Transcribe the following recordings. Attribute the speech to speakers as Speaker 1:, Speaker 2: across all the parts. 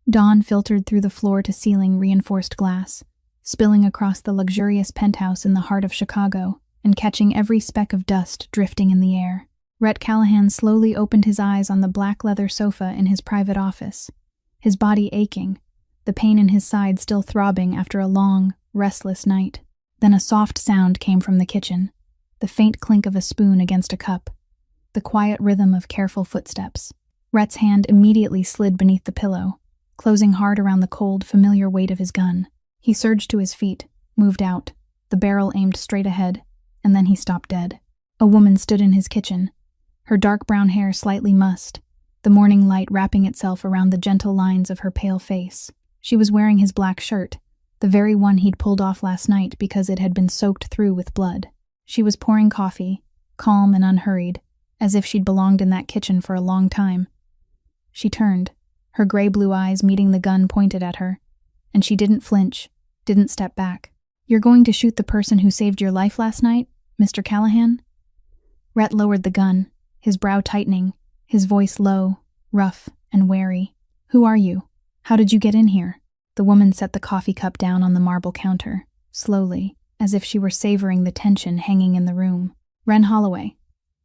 Speaker 1: Dawn filtered through the floor-to-ceiling reinforced glass, spilling across the luxurious penthouse in the heart of Chicago and catching every speck of dust drifting in the air. Rhett Callahan slowly opened his eyes on the black leather sofa in his private office, his body aching, the pain in his side still throbbing after a long, restless night. Then a soft sound came from the kitchen, the faint clink of a spoon against a cup, the quiet rhythm of careful footsteps. Rhett's hand immediately slid beneath the pillow, closing hard around the cold, familiar weight of his gun. He surged to his feet, moved out, the barrel aimed straight ahead, and then he stopped dead. A woman stood in his kitchen, her dark brown hair slightly mussed, the morning light wrapping itself around the gentle lines of her pale face. She was wearing his black shirt, the very one he'd pulled off last night because it had been soaked through with blood. She was pouring coffee, calm and unhurried, as if she'd belonged in that kitchen for a long time. She turned, her gray-blue eyes meeting the gun pointed at her, and she didn't flinch, didn't step back. "You're going to shoot the person who saved your life last night, Mr. Callahan?" Rhett lowered the gun, his brow tightening, his voice low, rough, and wary. "Who are you? How did you get in here?" The woman set the coffee cup down on the marble counter, slowly, as if she were savoring the tension hanging in the room. "Wren Holloway,"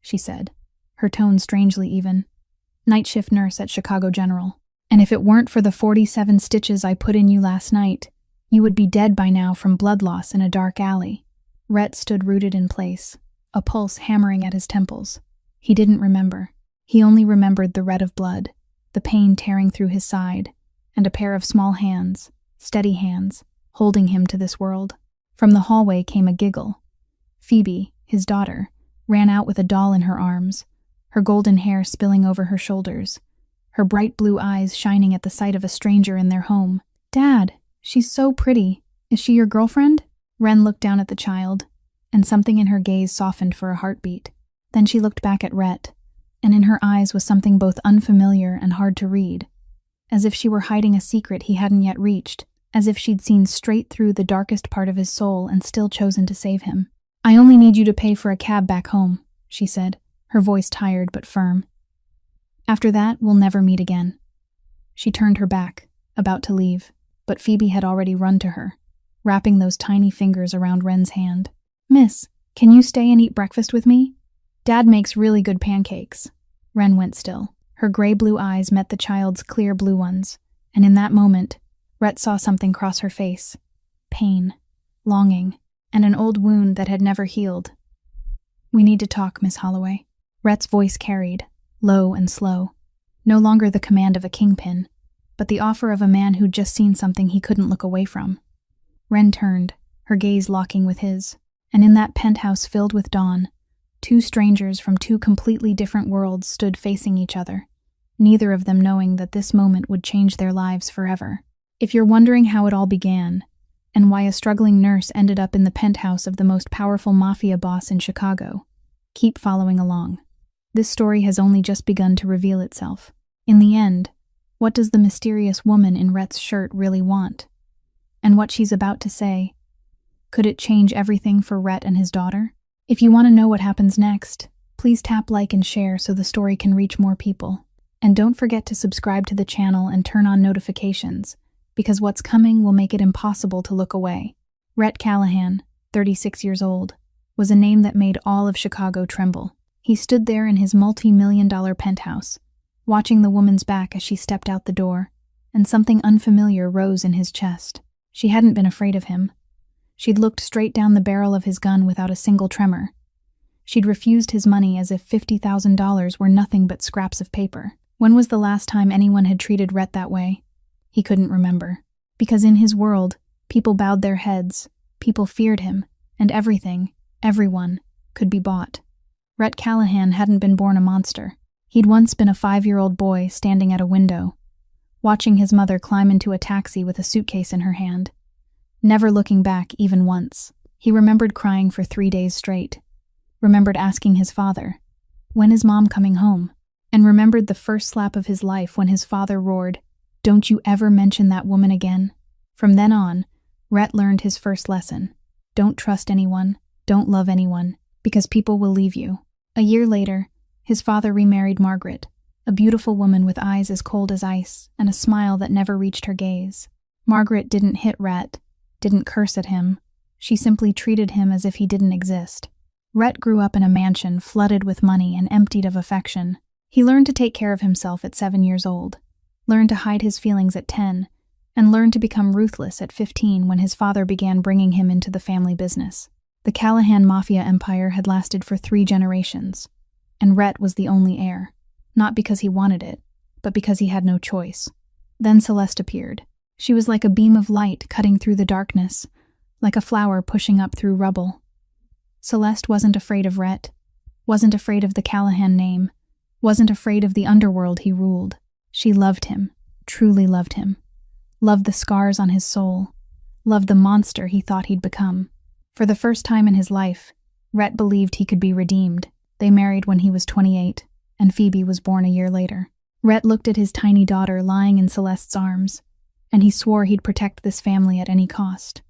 Speaker 1: she said, her tone strangely even. "Night shift nurse at Chicago General. And if it weren't for the 47 stitches I put in you last night, you would be dead by now from blood loss in a dark alley." Rhett stood rooted in place, a pulse hammering at his temples. He didn't remember. He only remembered the red of blood, the pain tearing through his side, and a pair of small hands, steady hands, holding him to this world. From the hallway came a giggle. Phoebe, his daughter, ran out with a doll in her arms, her golden hair spilling over her shoulders, her bright blue eyes shining at the sight of a stranger in their home. "Dad, she's so pretty. Is she your girlfriend?" Wren looked down at the child, and something in her gaze softened for a heartbeat. Then she looked back at Rhett, and in her eyes was something both unfamiliar and hard to read, as if she were hiding a secret he hadn't yet reached, as if she'd seen straight through the darkest part of his soul and still chosen to save him. "I only need you to pay for a cab back home," she said, her voice tired but firm. "After that, we'll never meet again." She turned her back, about to leave, but Phoebe had already run to her, wrapping those tiny fingers around Wren's hand. "Miss, can you stay and eat breakfast with me? Dad makes really good pancakes." Wren went still. Her gray-blue eyes met the child's clear blue ones, and in that moment, Rhett saw something cross her face. Pain, longing, and an old wound that had never healed. "We need to talk, Miss Holloway." Rhett's voice carried, low and slow. No longer the command of a kingpin, but the offer of a man who'd just seen something he couldn't look away from. Wren turned, her gaze locking with his, and in that penthouse filled with dawn, two strangers from two completely different worlds stood facing each other, neither of them knowing that this moment would change their lives forever. If you're wondering how it all began, and why a struggling nurse ended up in the penthouse of the most powerful Mafia boss in Chicago, keep following along. This story has only just begun to reveal itself. In the end, what does the mysterious woman in Rhett's shirt really want? And what she's about to say, could it change everything for Rhett and his daughter? If you want to know what happens next, please tap like and share so the story can reach more people. And don't forget to subscribe to the channel and turn on notifications, because what's coming will make it impossible to look away. Rhett Callahan, 36 years old, was a name that made all of Chicago tremble. He stood there in his multi-million-dollar penthouse, watching the woman's back as she stepped out the door, and something unfamiliar rose in his chest. She hadn't been afraid of him. She'd looked straight down the barrel of his gun without a single tremor. She'd refused his money as if $50,000 were nothing but scraps of paper. When was the last time anyone had treated Rhett that way? He couldn't remember. Because in his world, people bowed their heads, people feared him, and everything, everyone, could be bought. Rhett Callahan hadn't been born a monster. He'd once been a 5-year-old boy standing at a window, watching his mother climb into a taxi with a suitcase in her hand, never looking back even once. He remembered crying for 3 days straight, remembered asking his father, "When is Mom coming home?" and remembered the first slap of his life when his father roared, "Don't you ever mention that woman again." From then on, Rhett learned his first lesson. Don't trust anyone, don't love anyone, because people will leave you. A year later, his father remarried Margaret, a beautiful woman with eyes as cold as ice and a smile that never reached her gaze. Margaret didn't hit Rhett, didn't curse at him. She simply treated him as if he didn't exist. Rhett grew up in a mansion flooded with money and emptied of affection. He learned to take care of himself at 7 years old, learned to hide his feelings at 10, and learned to become ruthless at 15 when his father began bringing him into the family business. The Callahan Mafia empire had lasted for 3 generations, and Rhett was the only heir, not because he wanted it, but because he had no choice. Then Celeste appeared. She was like a beam of light cutting through the darkness, like a flower pushing up through rubble. Celeste wasn't afraid of Rhett, wasn't afraid of the Callahan name, wasn't afraid of the underworld he ruled. She loved him, truly loved him. Loved the scars on his soul, loved the monster he thought he'd become. For the first time in his life, Rhett believed he could be redeemed. They married when he was 28, and Phoebe was born a year later. Rhett looked at his tiny daughter lying in Celeste's arms, and he swore he'd protect this family at any cost.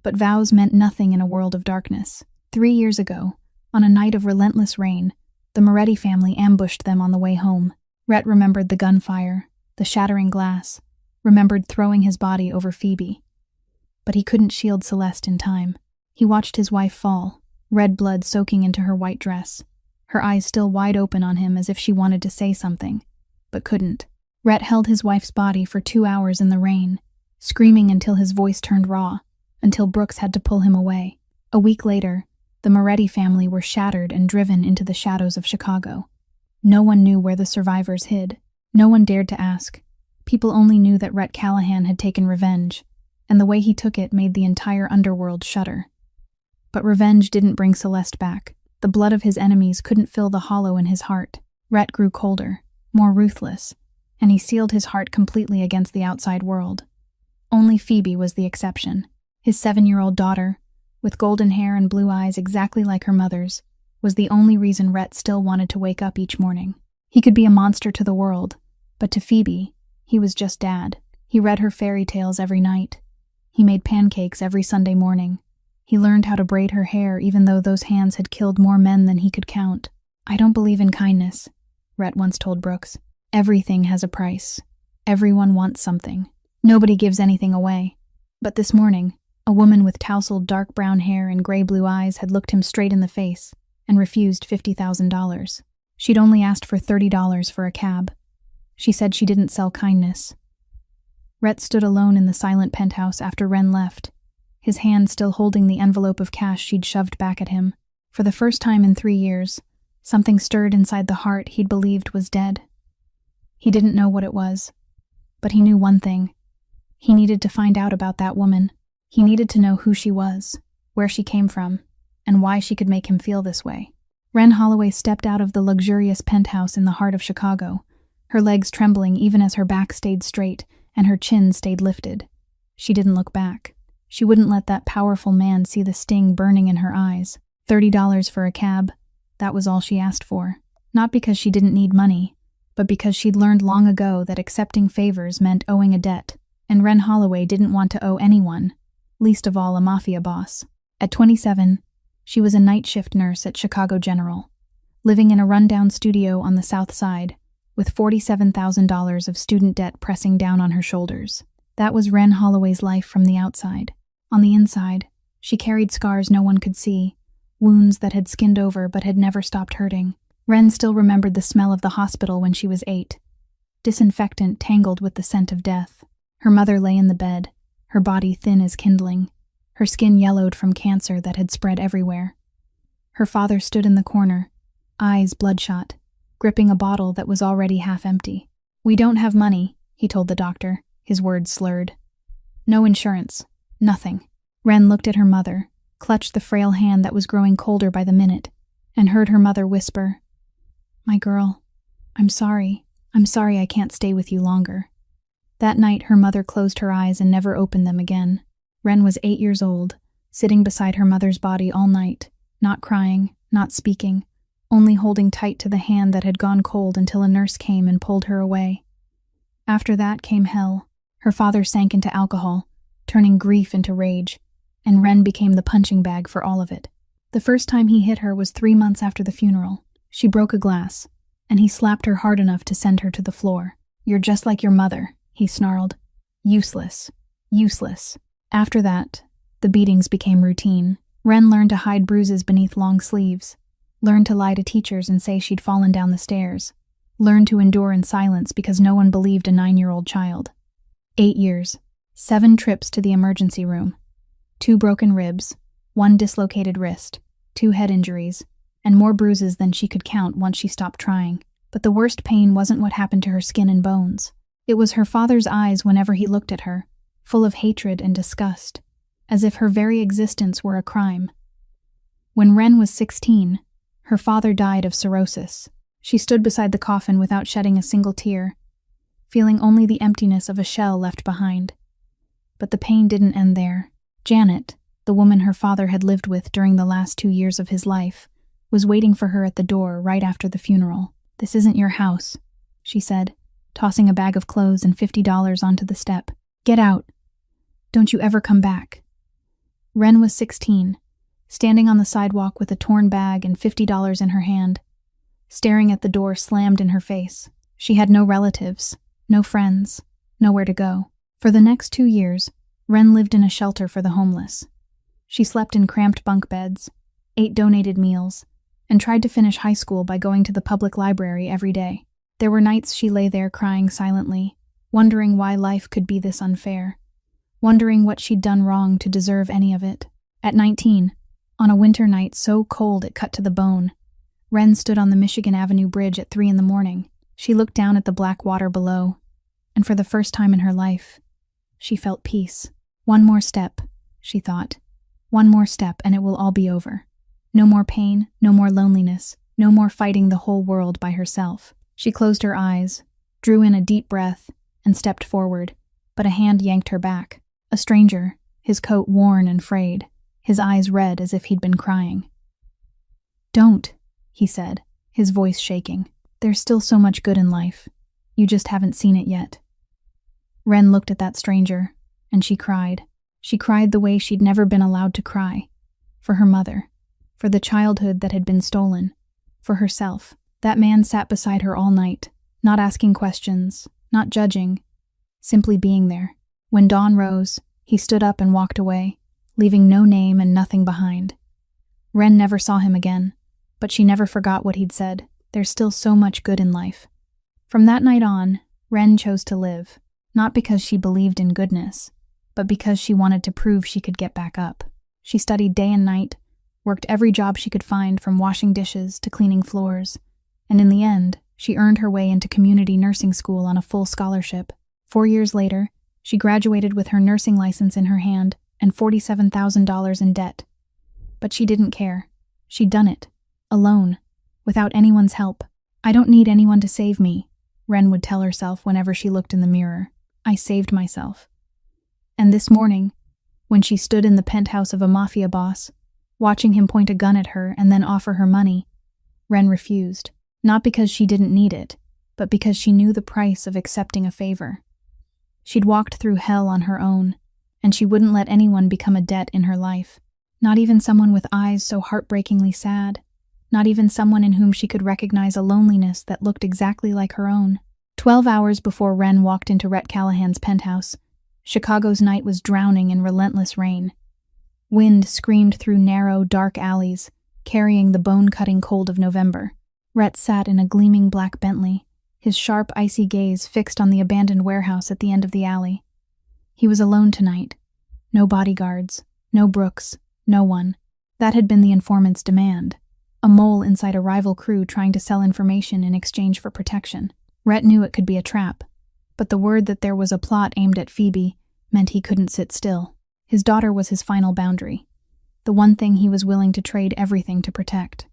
Speaker 1: But vows meant nothing in a world of darkness. 3 years ago, on a night of relentless rain, the Moretti family ambushed them on the way home. Rhett remembered the gunfire, the shattering glass, remembered throwing his body over Phoebe. But he couldn't shield Celeste in time. He watched his wife fall, red blood soaking into her white dress, her eyes still wide open on him as if she wanted to say something, but couldn't. Rhett held his wife's body for 2 hours in the rain, screaming until his voice turned raw, until Brooks had to pull him away. A week later, the Moretti family were shattered and driven into the shadows of Chicago. No one knew where the survivors hid. No one dared to ask. People only knew that Rhett Callahan had taken revenge, and the way he took it made the entire underworld shudder. But revenge didn't bring Celeste back. The blood of his enemies couldn't fill the hollow in his heart. Rhett grew colder, more ruthless, and he sealed his heart completely against the outside world. Only Phoebe was the exception. His 7-year-old daughter, with golden hair and blue eyes exactly like her mother's, was the only reason Rhett still wanted to wake up each morning. He could be a monster to the world, but to Phoebe, he was just Dad. He read her fairy tales every night. He made pancakes every Sunday morning. He learned how to braid her hair even though those hands had killed more men than he could count. "I don't believe in kindness," Rhett once told Brooks. "Everything has a price. Everyone wants something. Nobody gives anything away." But this morning, a woman with tousled dark brown hair and gray-blue eyes had looked him straight in the face and refused $50,000. She'd only asked for $30 for a cab. She said she didn't sell kindness. Rhett stood alone in the silent penthouse after Wren left, his hand still holding the envelope of cash she'd shoved back at him. For the first time in 3 years, something stirred inside the heart he'd believed was dead. He didn't know what it was, but he knew one thing. He needed to find out about that woman. He needed to know who she was, where she came from, and why she could make him feel this way. Wren Holloway stepped out of the luxurious penthouse in the heart of Chicago, her legs trembling even as her back stayed straight and her chin stayed lifted. She didn't look back. She wouldn't let that powerful man see the sting burning in her eyes. $30 for a cab, that was all she asked for. Not because she didn't need money, but because she'd learned long ago that accepting favors meant owing a debt, and Wren Holloway didn't want to owe anyone, least of all a mafia boss. At 27, she was a night shift nurse at Chicago General, living in a rundown studio on the South Side, with $47,000 of student debt pressing down on her shoulders. That was Wren Holloway's life from the outside. On the inside, she carried scars no one could see, wounds that had skinned over but had never stopped hurting. Wren still remembered the smell of the hospital when she was 8, disinfectant tangled with the scent of death. Her mother lay in the bed, her body thin as kindling, her skin yellowed from cancer that had spread everywhere. Her father stood in the corner, eyes bloodshot, gripping a bottle that was already half empty. "We don't have money," he told the doctor, his words slurred. "No insurance. Nothing." Wren looked at her mother, clutched the frail hand that was growing colder by the minute, and heard her mother whisper, "My girl, I'm sorry I can't stay with you longer." That night her mother closed her eyes and never opened them again. Wren was 8 years old, sitting beside her mother's body all night, not crying, not speaking, only holding tight to the hand that had gone cold until a nurse came and pulled her away. After that came hell. Her father sank into alcohol, turning grief into rage, and Wren became the punching bag for all of it. The first time he hit her was 3 months after the funeral. She broke a glass, and he slapped her hard enough to send her to the floor. "You're just like your mother," he snarled. "Useless. Useless." After that, the beatings became routine. Ren learned to hide bruises beneath long sleeves, learned to lie to teachers and say she'd fallen down the stairs, learned to endure in silence because no one believed a 9-year-old child. 8 years, 7 trips to the emergency room, 2 broken ribs, 1 dislocated wrist, 2 head injuries, and more bruises than she could count once she stopped trying. But the worst pain wasn't what happened to her skin and bones. It was her father's eyes whenever he looked at her, full of hatred and disgust, as if her very existence were a crime. When Ren was 16, her father died of cirrhosis. She stood beside the coffin without shedding a single tear, feeling only the emptiness of a shell left behind. But the pain didn't end there. Janet, the woman her father had lived with during the last 2 years of his life, was waiting for her at the door right after the funeral. "This isn't your house," she said, tossing a bag of clothes and $50 onto the step. "Get out. Don't you ever come back." Ren was 16, standing on the sidewalk with a torn bag and $50 in her hand, staring at the door slammed in her face. She had no relatives, no friends, nowhere to go. For the next 2 years, Ren lived in a shelter for the homeless. She slept in cramped bunk beds, ate donated meals, and tried to finish high school by going to the public library every day. There were nights she lay there crying silently, wondering why life could be this unfair, wondering what she'd done wrong to deserve any of it. At 19, on a winter night so cold it cut to the bone, Ren stood on the Michigan Avenue Bridge at 3 a.m. She looked down at the black water below, and for the first time in her life, she felt peace. "One more step," she thought. "One more step and it will all be over. No more pain, no more loneliness, no more fighting the whole world by herself." She closed her eyes, drew in a deep breath, and stepped forward, but a hand yanked her back. A stranger, his coat worn and frayed, his eyes red as if he'd been crying. "Don't," he said, his voice shaking. "There's still so much good in life. You just haven't seen it yet." Ren looked at that stranger, and she cried. She cried the way she'd never been allowed to cry. For her mother, for the childhood that had been stolen, for herself. That man sat beside her all night, not asking questions, not judging, simply being there. When dawn rose, he stood up and walked away, leaving no name and nothing behind. Ren never saw him again, but she never forgot what he'd said. There's still so much good in life. From that night on, Ren chose to live, not because she believed in goodness, but because she wanted to prove she could get back up. She studied day and night, worked every job she could find from washing dishes to cleaning floors, and in the end, she earned her way into community nursing school on a full scholarship. 4 years later, she graduated with her nursing license in her hand and $47,000 in debt. But she didn't care. She'd done it, alone, without anyone's help. "I don't need anyone to save me," Ren would tell herself whenever she looked in the mirror. "I saved myself." And this morning, when she stood in the penthouse of a Mafia boss, watching him point a gun at her and then offer her money, Ren refused. Not because she didn't need it, but because she knew the price of accepting a favor. She'd walked through hell on her own, and she wouldn't let anyone become a debt in her life. Not even someone with eyes so heartbreakingly sad. Not even someone in whom she could recognize a loneliness that looked exactly like her own. 12 hours before Ren walked into Rhett Callahan's penthouse, Chicago's night was drowning in relentless rain. Wind screamed through narrow, dark alleys, carrying the bone-cutting cold of November. Rhett sat in a gleaming black Bentley, his sharp, icy gaze fixed on the abandoned warehouse at the end of the alley. He was alone tonight. No bodyguards, no Brooks, no one. That had been the informant's demand. A mole inside a rival crew trying to sell information in exchange for protection. Rhett knew it could be a trap, but the word that there was a plot aimed at Phoebe meant he couldn't sit still. His daughter was his final boundary, the one thing he was willing to trade everything to protect.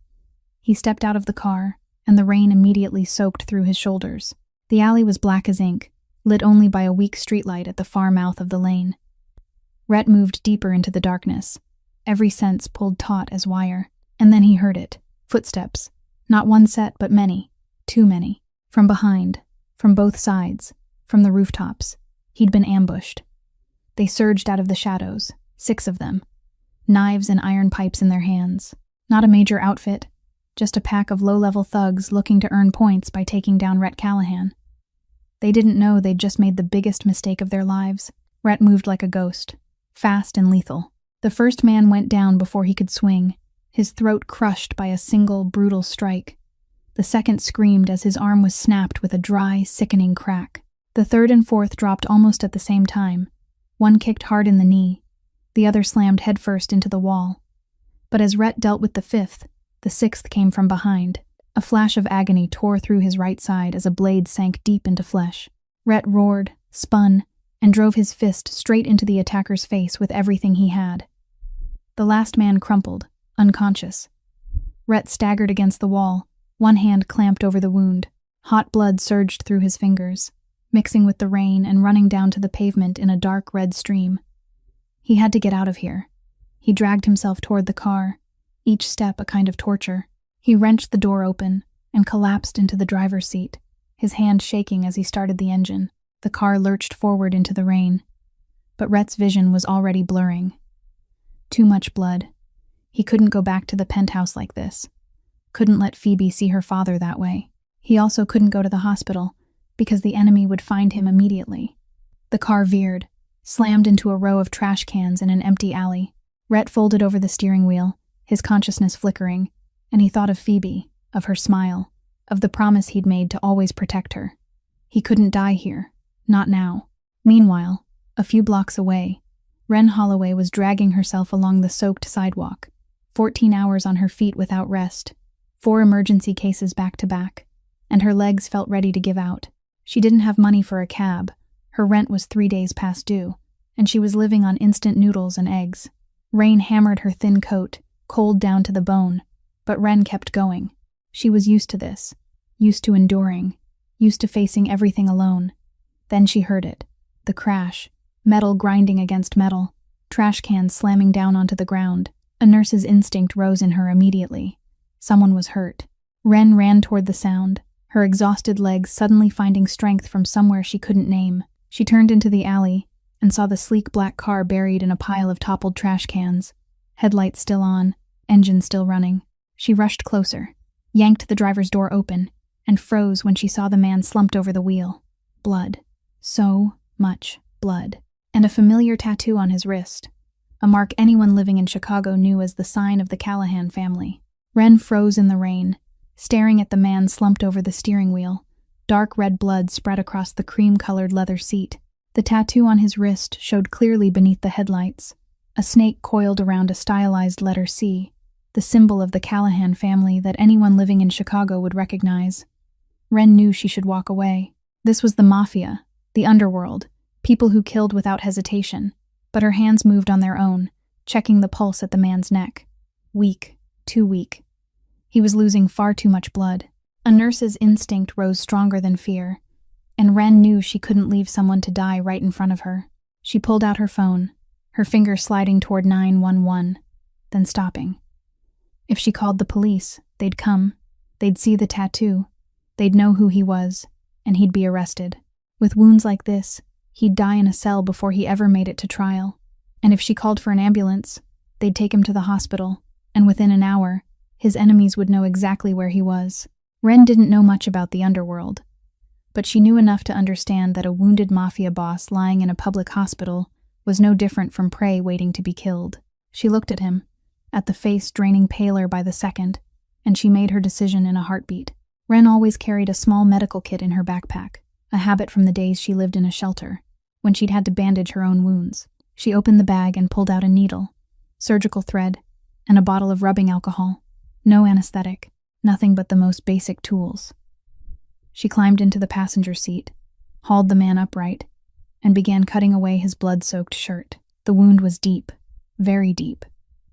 Speaker 1: He stepped out of the car, and the rain immediately soaked through his shoulders. The alley was black as ink, lit only by a weak streetlight at the far mouth of the lane. Rhett moved deeper into the darkness, every sense pulled taut as wire. And then he heard it. Footsteps. Not one set, but many. Too many. From behind. From both sides. From the rooftops. He'd been ambushed. They surged out of the shadows. 6 of them. Knives and iron pipes in their hands. Not a major outfit. just a pack of low-level thugs looking to earn points by taking down Rhett Callahan. They didn't know they'd just made the biggest mistake of their lives. Rhett moved like a ghost, fast and lethal. The first man went down before he could swing, his throat crushed by a single, brutal strike. The second screamed as his arm was snapped with a dry, sickening crack. The third and fourth dropped almost at the same time. One kicked hard in the knee, the other slammed headfirst into the wall. But as Rhett dealt with the fifth, the sixth came from behind. A flash of agony tore through his right side as a blade sank deep into flesh. Rhett roared, spun, and drove his fist straight into the attacker's face with everything he had. The last man crumpled, unconscious. Rhett staggered against the wall, one hand clamped over the wound. Hot blood surged through his fingers, mixing with the rain and running down to the pavement in a dark red stream. He had to get out of here. He dragged himself toward the car, each step a kind of torture. He wrenched the door open and collapsed into the driver's seat, his hand shaking as he started the engine. The car lurched forward into the rain, but Rhett's vision was already blurring. Too much blood. He couldn't go back to the penthouse like this. Couldn't let Phoebe see her father that way. He also couldn't go to the hospital, because the enemy would find him immediately. The car veered, slammed into a row of trash cans in an empty alley. Rhett folded over the steering wheel, his consciousness flickering, and he thought of Phoebe, of her smile, of the promise he'd made to always protect her. He couldn't die here, not now. Meanwhile, a few blocks away, Wren Holloway was dragging herself along the soaked sidewalk, 14 hours on her feet without rest, 4 emergency cases back to back, and her legs felt ready to give out. She didn't have money for a cab, her rent was 3 days past due, and she was living on instant noodles and eggs. Rain hammered her thin coat, cold down to the bone, but Wren kept going. She was used to this, used to enduring, used to facing everything alone. Then she heard it, the crash, metal grinding against metal, trash cans slamming down onto the ground. A nurse's instinct rose in her immediately. Someone was hurt. Wren ran toward the sound, her exhausted legs suddenly finding strength from somewhere she couldn't name. She turned into the alley and saw the sleek black car buried in a pile of toppled trash cans, headlights still on, engine still running. She rushed closer, yanked the driver's door open, and froze when she saw the man slumped over the wheel. Blood. So much blood. And a familiar tattoo on his wrist, a mark anyone living in Chicago knew as the sign of the Callahan family. Wren froze in the rain, staring at the man slumped over the steering wheel. Dark red blood spread across the cream-colored leather seat. The tattoo on his wrist showed clearly beneath the headlights, a snake coiled around a stylized letter C, the symbol of the Callahan family that anyone living in Chicago would recognize. Wren knew she should walk away. This was the Mafia, the underworld, people who killed without hesitation, but her hands moved on their own, checking the pulse at the man's neck. Weak, too weak. He was losing far too much blood. A nurse's instinct rose stronger than fear, and Wren knew she couldn't leave someone to die right in front of her. She pulled out her phone, her finger sliding toward 911, then stopping. If she called the police, they'd come, they'd see the tattoo, they'd know who he was, and he'd be arrested. With wounds like this, he'd die in a cell before he ever made it to trial. And if she called for an ambulance, they'd take him to the hospital, and within an hour, his enemies would know exactly where he was. Wren didn't know much about the underworld, but she knew enough to understand that a wounded mafia boss lying in a public hospital was no different from prey waiting to be killed. She looked at him, at the face draining paler by the second, and she made her decision in a heartbeat. Wren always carried a small medical kit in her backpack, a habit from the days she lived in a shelter, when she'd had to bandage her own wounds. She opened the bag and pulled out a needle, surgical thread, and a bottle of rubbing alcohol. No anesthetic, nothing but the most basic tools. She climbed into the passenger seat, hauled the man upright, and began cutting away his blood-soaked shirt. The wound was deep, very deep.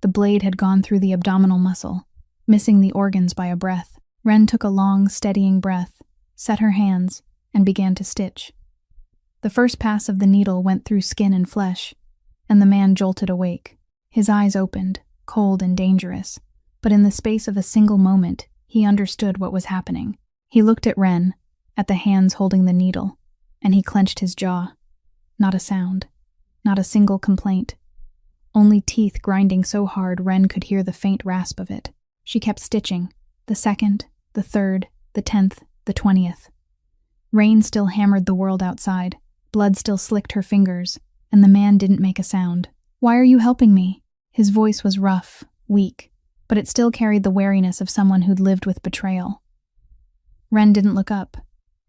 Speaker 1: The blade had gone through the abdominal muscle, missing the organs by a breath. Wren took a long, steadying breath, set her hands, and began to stitch. The first pass of the needle went through skin and flesh, and the man jolted awake. His eyes opened, cold and dangerous, but in the space of a single moment, he understood what was happening. He looked at Wren, at the hands holding the needle, and he clenched his jaw. Not a sound, not a single complaint. Only teeth grinding so hard Wren could hear the faint rasp of it. She kept stitching, The 2nd, the 3rd, the 10th, the 20th. Rain still hammered the world outside, blood still slicked her fingers, and the man didn't make a sound. "Why are you helping me?" His voice was rough, weak, but it still carried the wariness of someone who'd lived with betrayal. Wren didn't look up,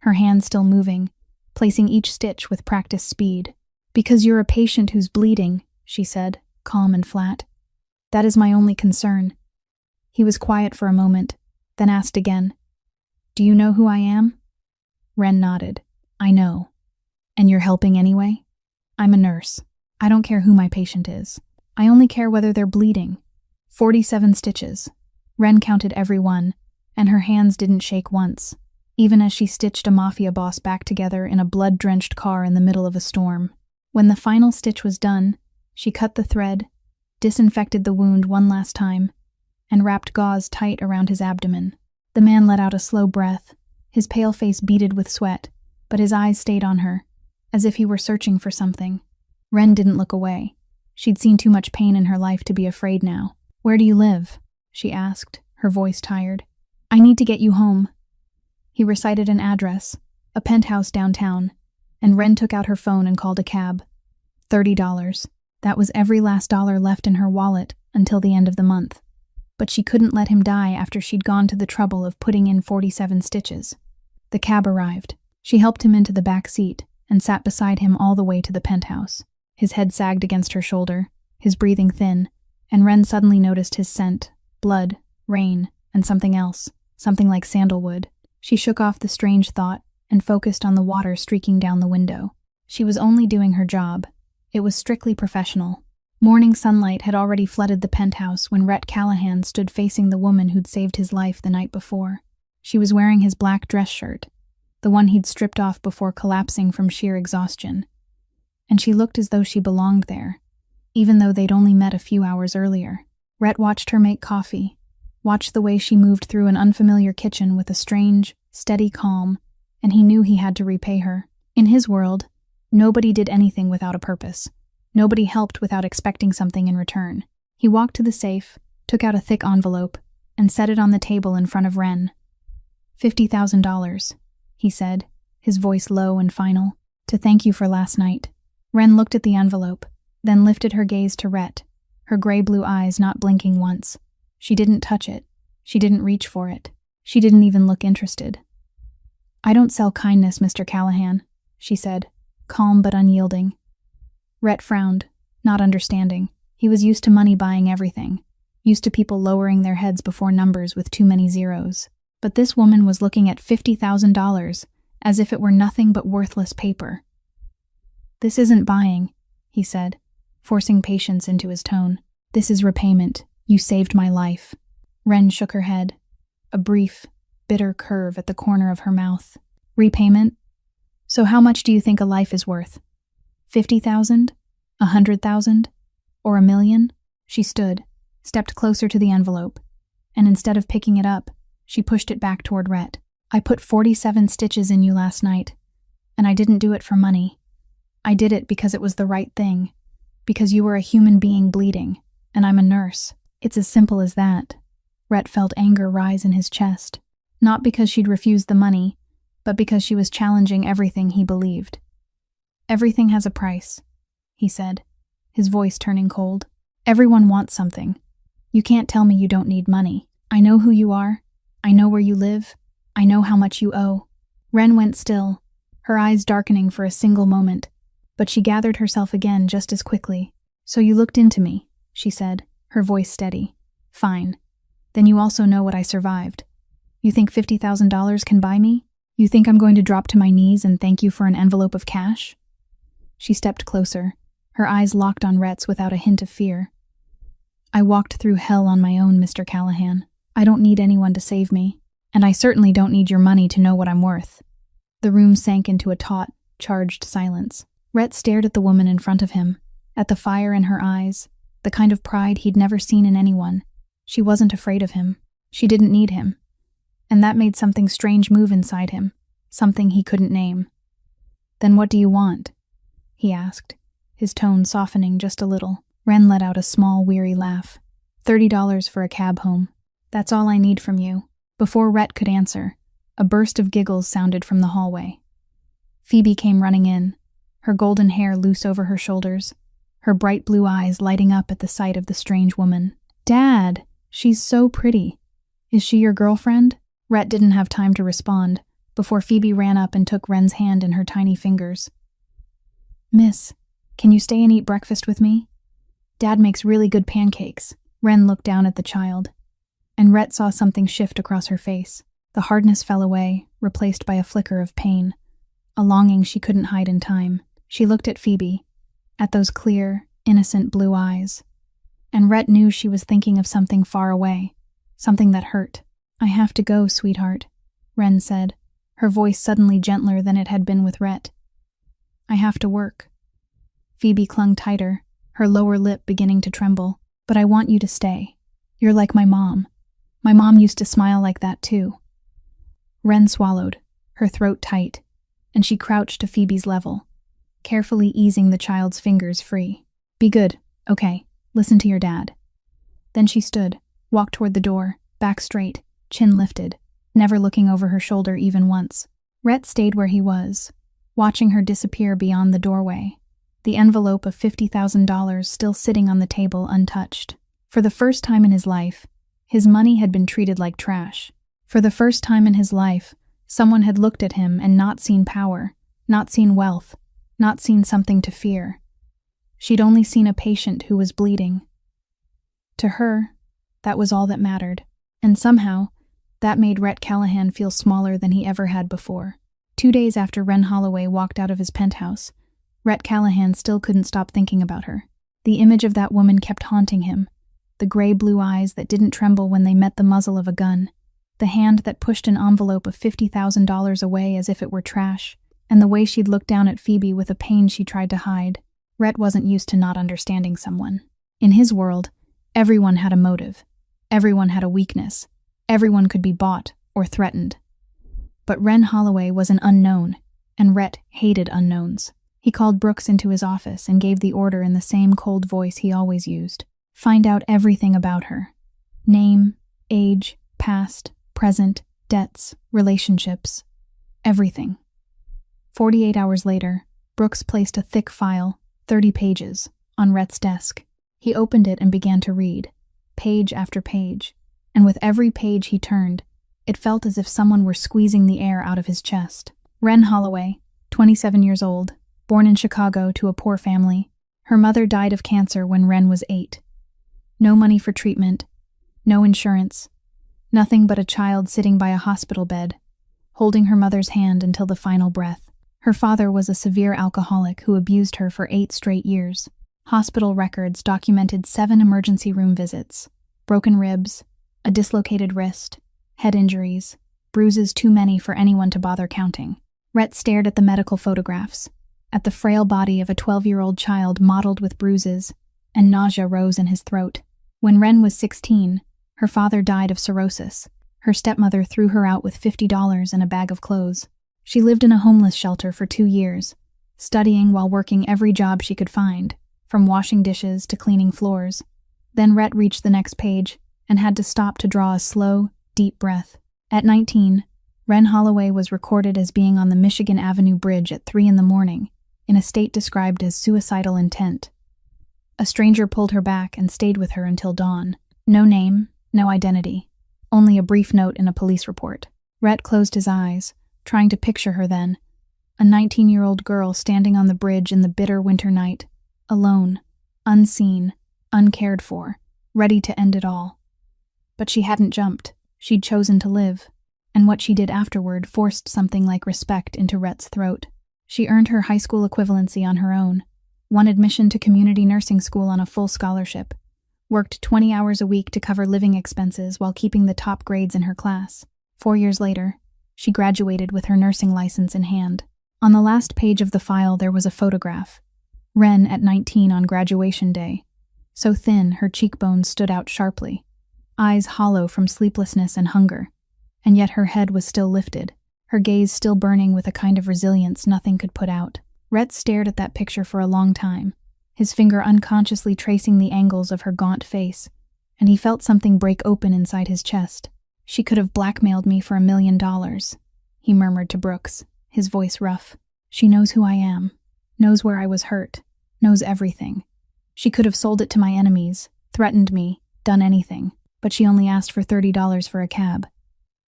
Speaker 1: her hands still moving, placing each stitch with practiced speed. "Because you're a patient who's bleeding," she said, calm and flat. "That is my only concern." He was quiet for a moment, then asked again, "Do you know who I am?" Wren nodded. "I know. And you're helping anyway?" "I'm a nurse. I don't care who my patient is. I only care whether they're bleeding." 47 stitches. Wren counted every one, and her hands didn't shake once, even as she stitched a Mafia boss back together in a blood-drenched car in the middle of a storm. When the final stitch was done, she cut the thread, disinfected the wound one last time, and wrapped gauze tight around his abdomen. The man let out a slow breath, his pale face beaded with sweat, but his eyes stayed on her, as if he were searching for something. Wren didn't look away. She'd seen too much pain in her life to be afraid now. "Where do you live?" she asked, her voice tired. "I need to get you home." He recited an address, a penthouse downtown, and Wren took out her phone and called a cab. $30. That was every last dollar left in her wallet until the end of the month. But she couldn't let him die after she'd gone to the trouble of putting in 47 stitches. The cab arrived. She helped him into the back seat and sat beside him all the way to the penthouse. His head sagged against her shoulder, his breathing thin, and Wren suddenly noticed his scent, blood, rain, and something else, something like sandalwood. She shook off the strange thought and focused on the water streaking down the window. She was only doing her job. It was strictly professional. Morning sunlight had already flooded the penthouse when Rhett Callahan stood facing the woman who'd saved his life the night before. She was wearing his black dress shirt, the one he'd stripped off before collapsing from sheer exhaustion. And she looked as though she belonged there, even though they'd only met a few hours earlier. Rhett watched her make coffee, watched the way she moved through an unfamiliar kitchen with a strange, steady calm, and he knew he had to repay her. In his world, nobody did anything without a purpose. Nobody helped without expecting something in return. He walked to the safe, took out a thick envelope, and set it on the table in front of Wren. $50,000, he said, his voice low and final, "to thank you for last night." Wren looked at the envelope, then lifted her gaze to Rhett, her gray-blue eyes not blinking once. She didn't touch it. She didn't reach for it. She didn't even look interested. "I don't sell kindness, Mr. Callahan," she said, calm but unyielding. Rhett frowned, not understanding. He was used to money buying everything, used to people lowering their heads before numbers with too many zeros. But this woman was looking at $50,000 as if it were nothing but worthless paper. "This isn't buying," he said, forcing patience into his tone. "This is repayment. You saved my life." Wren shook her head, a brief, bitter curve at the corner of her mouth. "Repayment? So how much do you think a life is worth? 50,000? 100,000? Or 1,000,000? She stood, stepped closer to the envelope, and instead of picking it up, she pushed it back toward Rhett. "I put 47 stitches in you last night, and I didn't do it for money. I did it because it was the right thing, because you were a human being bleeding, and I'm a nurse. It's as simple as that." Rhett felt anger rise in his chest, not because she'd refused the money, but because she was challenging everything he believed. "Everything has a price," he said, his voice turning cold. "Everyone wants something. You can't tell me you don't need money. I know who you are. I know where you live. I know how much you owe." Wren went still, her eyes darkening for a single moment, but she gathered herself again just as quickly. "So you looked into me," she said, her voice steady. "Fine. Then you also know what I survived. You think $50,000 can buy me? You think I'm going to drop to my knees and thank you for an envelope of cash?" She stepped closer, her eyes locked on Rhett's without a hint of fear. "I walked through hell on my own, Mr. Callahan. I don't need anyone to save me, and I certainly don't need your money to know what I'm worth." The room sank into a taut, charged silence. Rhett stared at the woman in front of him, at the fire in her eyes, the kind of pride he'd never seen in anyone. She wasn't afraid of him. She didn't need him. And that made something strange move inside him, something he couldn't name. "Then what do you want?" he asked, his tone softening just a little. Wren let out a small, weary laugh. $30 for a cab home. That's all I need from you. Before Rhett could answer, a burst of giggles sounded from the hallway. Phoebe came running in, her golden hair loose over her shoulders, her bright blue eyes lighting up at the sight of the strange woman. "Dad, she's so pretty. Is she your girlfriend?" Rhett didn't have time to respond before Phoebe ran up and took Wren's hand in her tiny fingers. "Miss, can you stay and eat breakfast with me? Dad makes really good pancakes." Wren looked down at the child, and Rhett saw something shift across her face. The hardness fell away, replaced by a flicker of pain, a longing she couldn't hide in time. She looked at Phoebe, at those clear, innocent blue eyes, and Rhett knew she was thinking of something far away, something that hurt. "I have to go, sweetheart," Wren said, her voice suddenly gentler than it had been with Rhett. "I have to work." Phoebe clung tighter, her lower lip beginning to tremble. "But I want you to stay. You're like my mom. My mom used to smile like that too." Wren swallowed, her throat tight, and she crouched to Phoebe's level, carefully easing the child's fingers free. "Be good, okay? Listen to your dad." Then she stood, walked toward the door, back straight, chin lifted, never looking over her shoulder even once. Rhett stayed where he was, watching her disappear beyond the doorway, the envelope of $50,000 still sitting on the table untouched. For the first time in his life, his money had been treated like trash. For the first time in his life, someone had looked at him and not seen power, not seen wealth, not seen something to fear. She'd only seen a patient who was bleeding. To her, that was all that mattered, and somehow, that made Rhett Callahan feel smaller than he ever had before. 2 days after Wren Holloway walked out of his penthouse, Rhett Callahan still couldn't stop thinking about her. The image of that woman kept haunting him, the gray blue eyes that didn't tremble when they met the muzzle of a gun, the hand that pushed an envelope of $50,000 away as if it were trash, and the way she'd looked down at Phoebe with a pain she tried to hide. Rhett wasn't used to not understanding someone. In his world, everyone had a motive. Everyone had a weakness. Everyone could be bought or threatened. But Wren Holloway was an unknown, and Rhett hated unknowns. He called Brooks into his office and gave the order in the same cold voice he always used. Find out everything about her. Name, age, past, present, debts, relationships. Everything. 48 hours later, Brooks placed a thick file, 30 pages, on Rhett's desk. He opened it and began to read, page after page, and with every page he turned, it felt as if someone were squeezing the air out of his chest. Wren Holloway, 27 years old, born in Chicago to a poor family. Her mother died of cancer when Wren was 8. No money for treatment, no insurance, nothing but a child sitting by a hospital bed, holding her mother's hand until the final breath. Her father was a severe alcoholic who abused her for 8 straight years. Hospital records documented 7 emergency room visits, broken ribs, a dislocated wrist, head injuries, bruises too many for anyone to bother counting. Rhett stared at the medical photographs, at the frail body of a 12-year-old child mottled with bruises, and nausea rose in his throat. When Wren was 16, her father died of cirrhosis. Her stepmother threw her out with $50 and a bag of clothes. She lived in a homeless shelter for 2 years, studying while working every job she could find, from washing dishes to cleaning floors. Then Rhett reached the next page and had to stop to draw a slow, deep breath. At 19, Wren Holloway was recorded as being on the Michigan Avenue Bridge at 3 a.m, in a state described as suicidal intent. A stranger pulled her back and stayed with her until dawn. No name, no identity, only a brief note in a police report. Rhett closed his eyes, trying to picture her then, a 19-year-old girl standing on the bridge in the bitter winter night, alone, unseen, uncared for, ready to end it all. But she hadn't jumped. She'd chosen to live, and what she did afterward forced something like respect into Rhett's throat. She earned her high school equivalency on her own, won admission to community nursing school on a full scholarship, worked 20 hours a week to cover living expenses while keeping the top grades in her class. 4 years later, she graduated with her nursing license in hand. On the last page of the file there was a photograph. Wren at 19 on graduation day, so thin her cheekbones stood out sharply, eyes hollow from sleeplessness and hunger, and yet her head was still lifted, her gaze still burning with a kind of resilience nothing could put out. Rhett stared at that picture for a long time, his finger unconsciously tracing the angles of her gaunt face, and he felt something break open inside his chest. She could have blackmailed me for $1,000,000, he murmured to Brooks, his voice rough. She knows who I am, knows where I was hurt, knows everything. She could have sold it to my enemies, threatened me, done anything, but she only asked for $30 for a cab.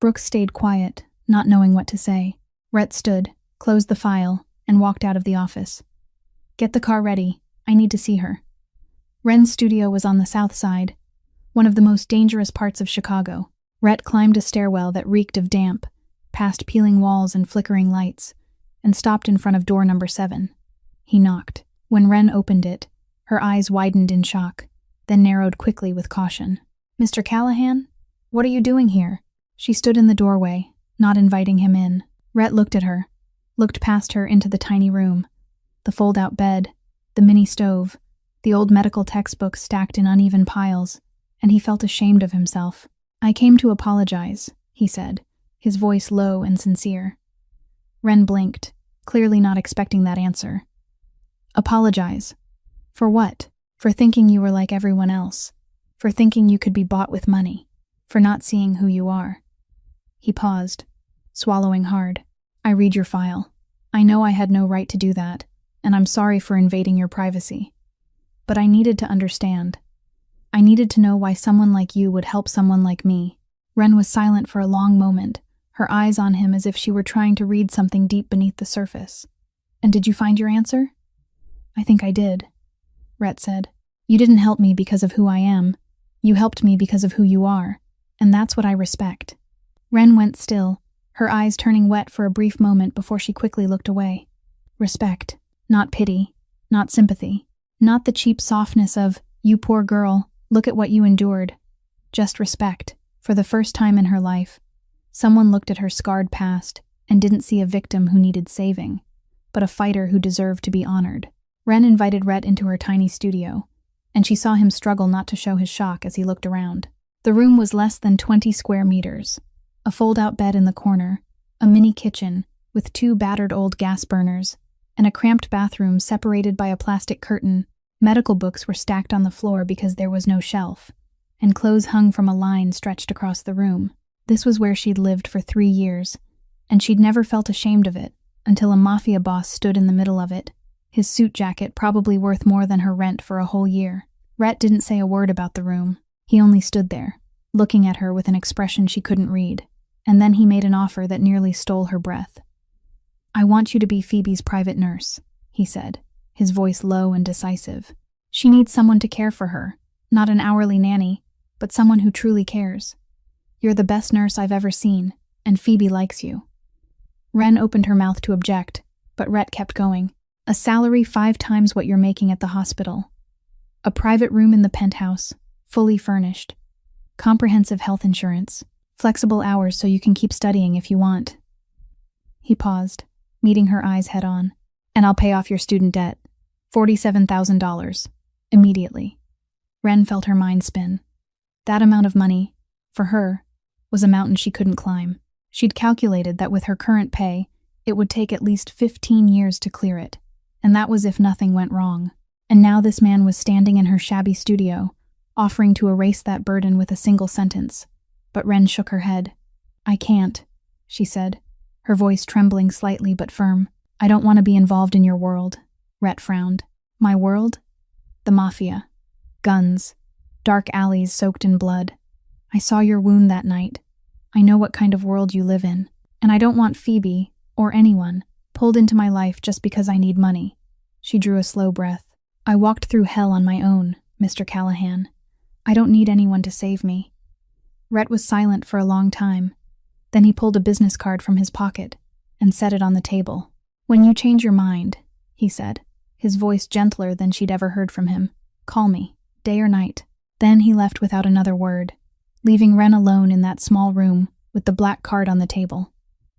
Speaker 1: Brooks stayed quiet, not knowing what to say. Rhett stood, closed the file, and walked out of the office. Get the car ready. I need to see her. Wren's studio was on the south side, one of the most dangerous parts of Chicago. Rhett climbed a stairwell that reeked of damp, past peeling walls and flickering lights, and stopped in front of door number 7. He knocked. When Wren opened it, her eyes widened in shock, then narrowed quickly with caution. Mr. Callahan? What are you doing here? She stood in the doorway, not inviting him in. Rhett looked at her, looked past her into the tiny room, the fold-out bed, the mini stove, the old medical textbooks stacked in uneven piles, and he felt ashamed of himself. I came to apologize, he said, his voice low and sincere. Wren blinked, clearly not expecting that answer. Apologize? For what? For thinking you were like everyone else. For thinking you could be bought with money. For not seeing who you are. He paused, swallowing hard. I read your file. I know I had no right to do that, and I'm sorry for invading your privacy. But I needed to understand. I needed to know why someone like you would help someone like me. Wren was silent for a long moment, her eyes on him as if she were trying to read something deep beneath the surface. And did you find your answer? I think I did, Rhett said. You didn't help me because of who I am. You helped me because of who you are, and that's what I respect. Wren went still, her eyes turning wet for a brief moment before she quickly looked away. Respect, not pity, not sympathy, not the cheap softness of, you poor girl, look at what you endured. Just respect. For the first time in her life, someone looked at her scarred past and didn't see a victim who needed saving, but a fighter who deserved to be honored. Wren invited Rhett into her tiny studio, and she saw him struggle not to show his shock as he looked around. The room was less than 20 square meters. A fold-out bed in the corner, a mini kitchen with 2 battered old gas burners, and a cramped bathroom separated by a plastic curtain. Medical books were stacked on the floor because there was no shelf, and clothes hung from a line stretched across the room. This was where she'd lived for 3 years, and she'd never felt ashamed of it until a Mafia boss stood in the middle of it, his suit jacket probably worth more than her rent for a whole year. Rhett didn't say a word about the room. He only stood there, looking at her with an expression she couldn't read, and then he made an offer that nearly stole her breath. I want you to be Phoebe's private nurse, he said, his voice low and decisive. She needs someone to care for her, not an hourly nanny, but someone who truly cares. You're the best nurse I've ever seen, and Phoebe likes you. Wren opened her mouth to object, but Rhett kept going. A salary 5 times what you're making at the hospital. A private room in the penthouse, fully furnished. Comprehensive health insurance. Flexible hours so you can keep studying if you want. He paused, meeting her eyes head-on. And I'll pay off your student debt. $47,000. Immediately. Wren felt her mind spin. That amount of money, for her, was a mountain she couldn't climb. She'd calculated that with her current pay, it would take at least 15 years to clear it, and that was if nothing went wrong. And now this man was standing in her shabby studio, offering to erase that burden with a single sentence. But Wren shook her head. I can't, she said, her voice trembling slightly but firm. I don't want to be involved in your world. Rhett frowned. My world? The Mafia. Guns. Dark alleys soaked in blood. I saw your wound that night. I know what kind of world you live in. And I don't want Phoebe, or anyone, pulled into my life just because I need money. She drew a slow breath. I walked through hell on my own, Mr. Callahan. I don't need anyone to save me. Rhett was silent for a long time. Then he pulled a business card from his pocket and set it on the table. When you change your mind, he said, his voice gentler than she'd ever heard from him, call me, day or night. Then he left without another word, leaving Wren alone in that small room with the black card on the table.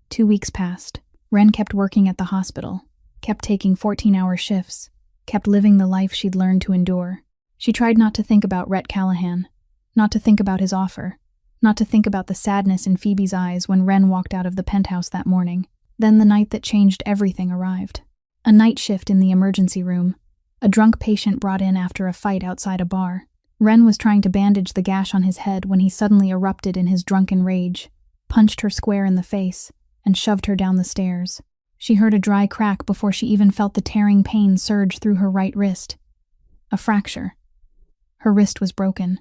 Speaker 1: 2 weeks passed. Wren kept working at the hospital, kept taking 14-hour shifts, kept living the life she'd learned to endure. She tried not to think about Rhett Callahan, not to think about his offer, not to think about the sadness in Phoebe's eyes when Wren walked out of the penthouse that morning. Then the night that changed everything arrived. A night shift in the emergency room, a drunk patient brought in after a fight outside a bar. Ren was trying to bandage the gash on his head when he suddenly erupted in his drunken rage, punched her square in the face, and shoved her down the stairs. She heard a dry crack before she even felt the tearing pain surge through her right wrist. A fracture. Her wrist was broken.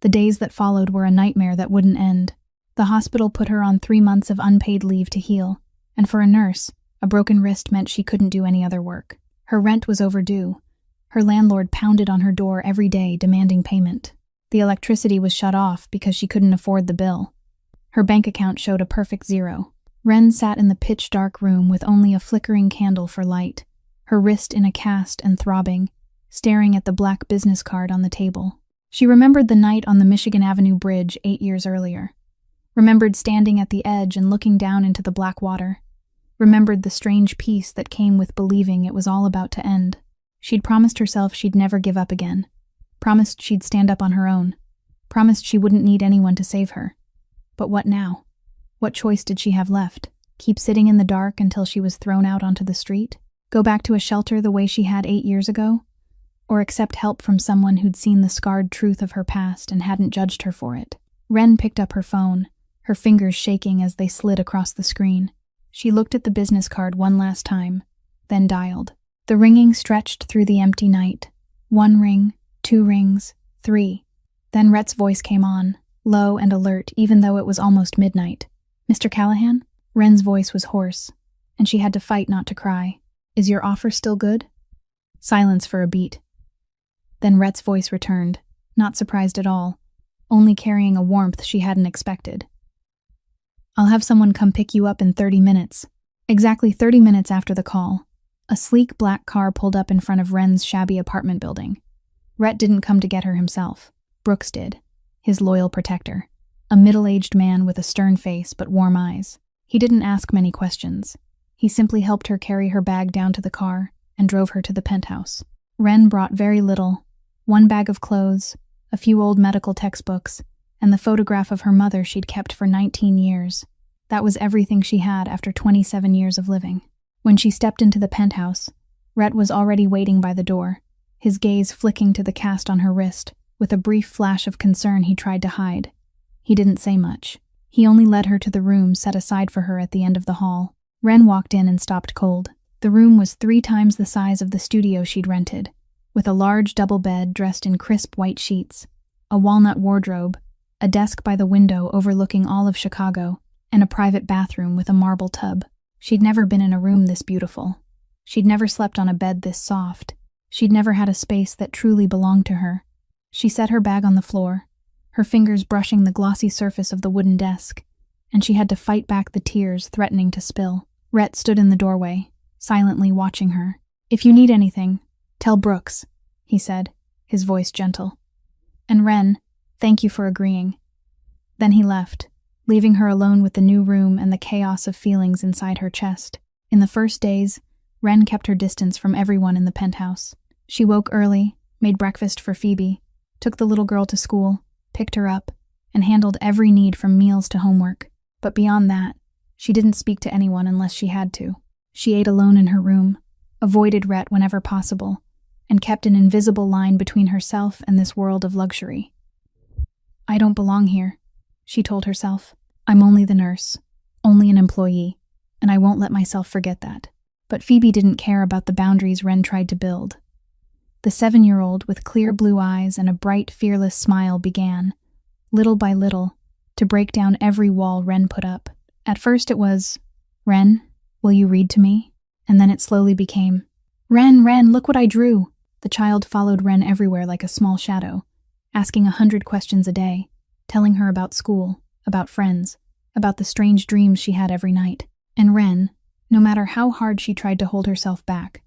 Speaker 1: The days that followed were a nightmare that wouldn't end. The hospital put her on 3 months of unpaid leave to heal, and for a nurse, a broken wrist meant she couldn't do any other work. Her rent was overdue. Her landlord pounded on her door every day demanding payment. The electricity was shut off because she couldn't afford the bill. Her bank account showed a perfect zero. Ren sat in the pitch-dark room with only a flickering candle for light, her wrist in a cast and throbbing, staring at the black business card on the table. She remembered the night on the Michigan Avenue Bridge 8 years earlier. Remembered standing at the edge and looking down into the black water. Remembered the strange peace that came with believing it was all about to end. She'd promised herself she'd never give up again. Promised she'd stand up on her own. Promised she wouldn't need anyone to save her. But what now? What choice did she have left? Keep sitting in the dark until she was thrown out onto the street? Go back to a shelter the way she had 8 years ago? Or accept help from someone who'd seen the scarred truth of her past and hadn't judged her for it? Ren picked up her phone, her fingers shaking as they slid across the screen. She looked at the business card one last time, then dialed. The ringing stretched through the empty night. 1 ring, 2 rings, 3. Then Rhett's voice came on, low and alert even though it was almost midnight. "Mr. Callahan?" Ren's voice was hoarse, and she had to fight not to cry. "Is your offer still good?" Silence for a beat. Then Rhett's voice returned, not surprised at all, only carrying a warmth she hadn't expected. "I'll have someone come pick you up in 30 minutes. Exactly 30 minutes after the call, a sleek black car pulled up in front of Ren's shabby apartment building. Rhett didn't come to get her himself. Brooks did, his loyal protector, a middle-aged man with a stern face but warm eyes. He didn't ask many questions. He simply helped her carry her bag down to the car and drove her to the penthouse. Ren brought very little, 1 bag of clothes, a few old medical textbooks, and the photograph of her mother she'd kept for 19 years. That was everything she had after 27 years of living. When she stepped into the penthouse, Rhett was already waiting by the door, his gaze flicking to the cast on her wrist, with a brief flash of concern he tried to hide. He didn't say much. He only led her to the room set aside for her at the end of the hall. Ren walked in and stopped cold. The room was 3 times the size of the studio she'd rented, with a large double bed dressed in crisp white sheets, a walnut wardrobe, a desk by the window overlooking all of Chicago, and a private bathroom with a marble tub. She'd never been in a room this beautiful. She'd never slept on a bed this soft. She'd never had a space that truly belonged to her. She set her bag on the floor, her fingers brushing the glossy surface of the wooden desk, and she had to fight back the tears threatening to spill. Rhett stood in the doorway, silently watching her. "If you need anything, tell Brooks," he said, his voice gentle. "And Ren, thank you for agreeing." Then he left, leaving her alone with the new room and the chaos of feelings inside her chest. In the first days, Ren kept her distance from everyone in the penthouse. She woke early, made breakfast for Phoebe, took the little girl to school, picked her up, and handled every need from meals to homework. But beyond that, she didn't speak to anyone unless she had to. She ate alone in her room, avoided Rhett whenever possible, and kept an invisible line between herself and this world of luxury. "I don't belong here," she told herself. "I'm only the nurse, only an employee, and I won't let myself forget that." But Phoebe didn't care about the boundaries Ren tried to build. The 7-year-old with clear blue eyes and a bright, fearless smile began, little by little, to break down every wall Ren put up. At first it was, "Ren, will you read to me?" And then it slowly became, Ren, look what I drew." The child followed Ren everywhere like a small shadow, asking 100 questions a day, telling her about school, about friends, about the strange dreams she had every night. And Ren, no matter how hard she tried to hold herself back,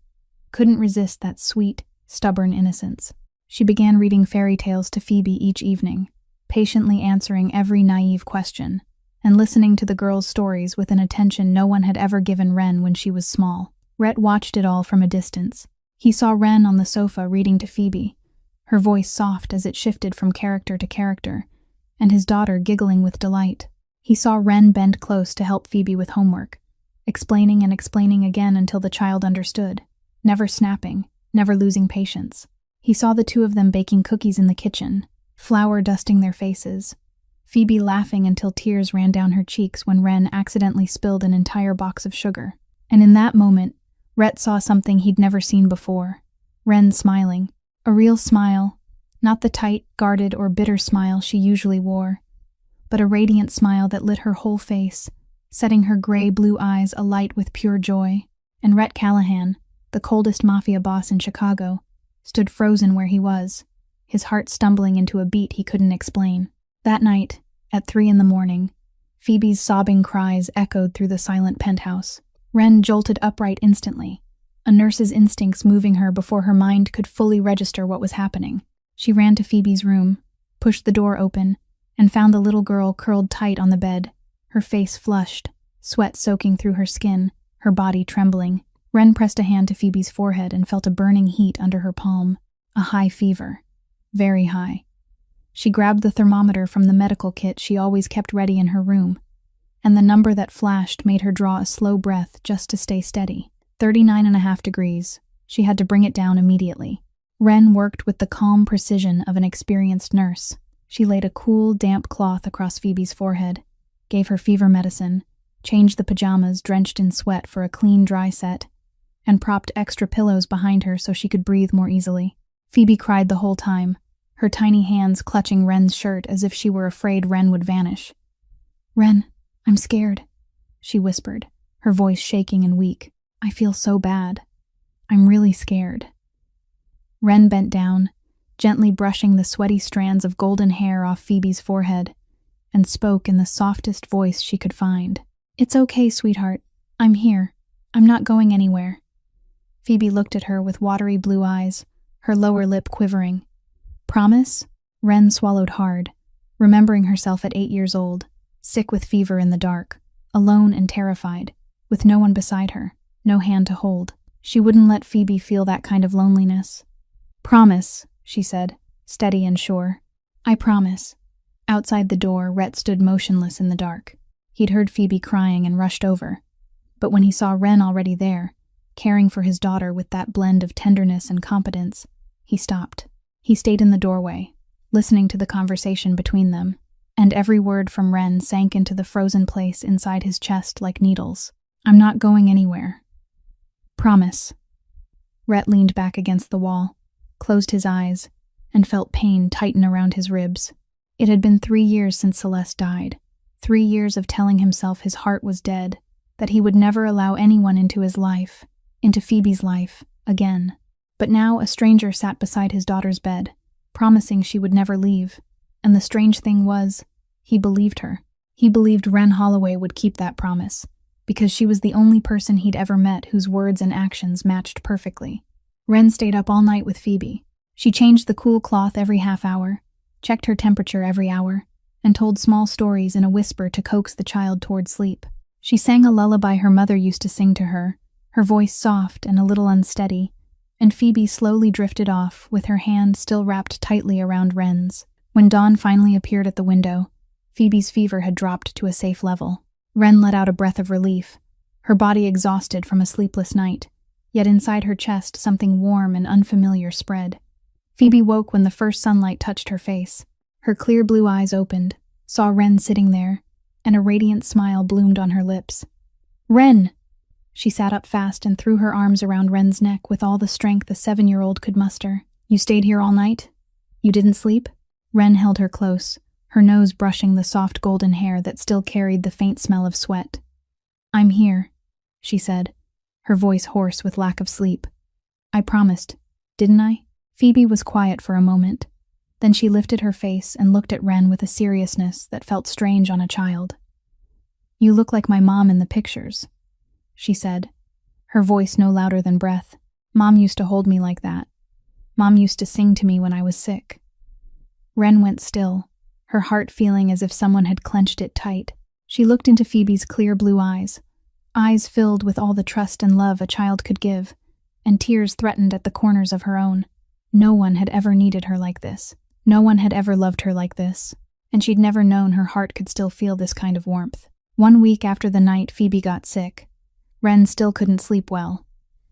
Speaker 1: couldn't resist that sweet, stubborn innocence. She began reading fairy tales to Phoebe each evening, patiently answering every naive question, and listening to the girl's stories with an attention no one had ever given Ren when she was small. Rhett watched it all from a distance. He saw Ren on the sofa reading to Phoebe, her voice soft as it shifted from character to character, and his daughter giggling with delight. He saw Ren bend close to help Phoebe with homework, explaining and explaining again until the child understood, never snapping, never losing patience. He saw the two of them baking cookies in the kitchen, flour dusting their faces, Phoebe laughing until tears ran down her cheeks when Ren accidentally spilled an entire box of sugar. And in that moment, Rhett saw something he'd never seen before. Ren smiling. A real smile, not the tight, guarded, or bitter smile she usually wore, but a radiant smile that lit her whole face, setting her gray-blue eyes alight with pure joy. And Rhett Callahan, the coldest Mafia boss in Chicago, stood frozen where he was, his heart stumbling into a beat he couldn't explain. That night, at 3 a.m, Phoebe's sobbing cries echoed through the silent penthouse. Ren jolted upright instantly, a nurse's instincts moving her before her mind could fully register what was happening. She ran to Phoebe's room, pushed the door open, and found the little girl curled tight on the bed, her face flushed, sweat soaking through her skin, her body trembling. Ren pressed a hand to Phoebe's forehead and felt a burning heat under her palm. A high fever. Very high. She grabbed the thermometer from the medical kit she always kept ready in her room, and the number that flashed made her draw a slow breath just to stay steady. 39.5 degrees. She had to bring it down immediately. Ren worked with the calm precision of an experienced nurse. She laid a cool, damp cloth across Phoebe's forehead, gave her fever medicine, changed the pajamas drenched in sweat for a clean, dry set, and propped extra pillows behind her so she could breathe more easily. Phoebe cried the whole time, her tiny hands clutching Ren's shirt as if she were afraid Ren would vanish. "Ren, I'm scared," she whispered, her voice shaking and weak. "I feel so bad. I'm really scared." Ren bent down, gently brushing the sweaty strands of golden hair off Phoebe's forehead, and spoke in the softest voice she could find. "It's okay, sweetheart. I'm here. I'm not going anywhere." Phoebe looked at her with watery blue eyes, her lower lip quivering. "Promise?" Ren swallowed hard, remembering herself at 8 years old, sick with fever in the dark, alone and terrified, with no one beside her, no hand to hold. She wouldn't let Phoebe feel that kind of loneliness. "Promise," she said, steady and sure. "I promise." Outside the door, Rhett stood motionless in the dark. He'd heard Phoebe crying and rushed over, but when he saw Ren already there, caring for his daughter with that blend of tenderness and competence, he stopped. He stayed in the doorway, listening to the conversation between them, and every word from Ren sank into the frozen place inside his chest like needles. "I'm not going anywhere." "Promise." Rhett leaned back against the wall, closed his eyes, and felt pain tighten around his ribs. It had been 3 years since Celeste died, 3 years of telling himself his heart was dead, that he would never allow anyone into his life, into Phoebe's life, again. But now a stranger sat beside his daughter's bed, promising she would never leave, and the strange thing was, he believed her. He believed Ren Holloway would keep that promise, because she was the only person he'd ever met whose words and actions matched perfectly. Ren stayed up all night with Phoebe. She changed the cool cloth every half hour, checked her temperature every hour, and told small stories in a whisper to coax the child toward sleep. She sang a lullaby her mother used to sing to her, her voice soft and a little unsteady, and Phoebe slowly drifted off with her hand still wrapped tightly around Ren's. When dawn finally appeared at the window, Phoebe's fever had dropped to a safe level. Ren let out a breath of relief, her body exhausted from a sleepless night, yet inside her chest something warm and unfamiliar spread. Phoebe woke when the first sunlight touched her face. Her clear blue eyes opened, saw Ren sitting there, and a radiant smile bloomed on her lips. "Ren!" She sat up fast and threw her arms around Ren's neck with all the strength a 7-year-old could muster. "You stayed here all night? You didn't sleep?" Ren held her close, her nose brushing the soft golden hair that still carried the faint smell of sweat. "I'm here," she said, her voice hoarse with lack of sleep. "I promised, didn't I?" Phoebe was quiet for a moment. Then she lifted her face and looked at Ren with a seriousness that felt strange on a child. "You look like my mom in the pictures," she said, her voice no louder than breath. "Mom used to hold me like that. Mom used to sing to me when I was sick." Ren went still, her heart feeling as if someone had clenched it tight. She looked into Phoebe's clear blue eyes filled with all the trust and love a child could give, and tears threatened at the corners of her own. No one had ever needed her like this. No one had ever loved her like this, and she'd never known her heart could still feel this kind of warmth. 1 week after the night Phoebe got sick, Ren still couldn't sleep well.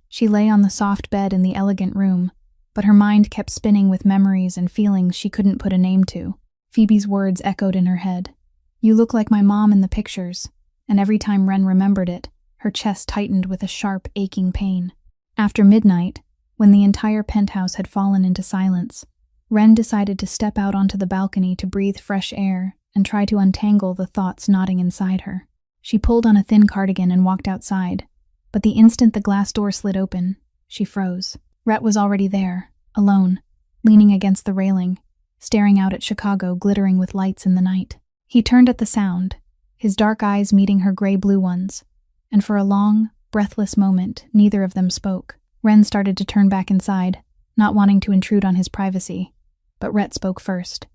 Speaker 1: She lay on the soft bed in the elegant room, but her mind kept spinning with memories and feelings she couldn't put a name to. Phoebe's words echoed in her head. "You look like my mom in the pictures," and every time Wren remembered it, her chest tightened with a sharp, aching pain. After midnight, when the entire penthouse had fallen into silence, Wren decided to step out onto the balcony to breathe fresh air and try to untangle the thoughts knotting inside her. She pulled on a thin cardigan and walked outside, but the instant the glass door slid open, she froze. Rhett was already there, alone, leaning against the railing, staring out at Chicago glittering with lights in the night. He turned at the sound, his dark eyes meeting her gray-blue ones, and for a long, breathless moment, neither of them spoke. Wren started to turn back inside, not wanting to intrude on his privacy, but Rhett spoke first.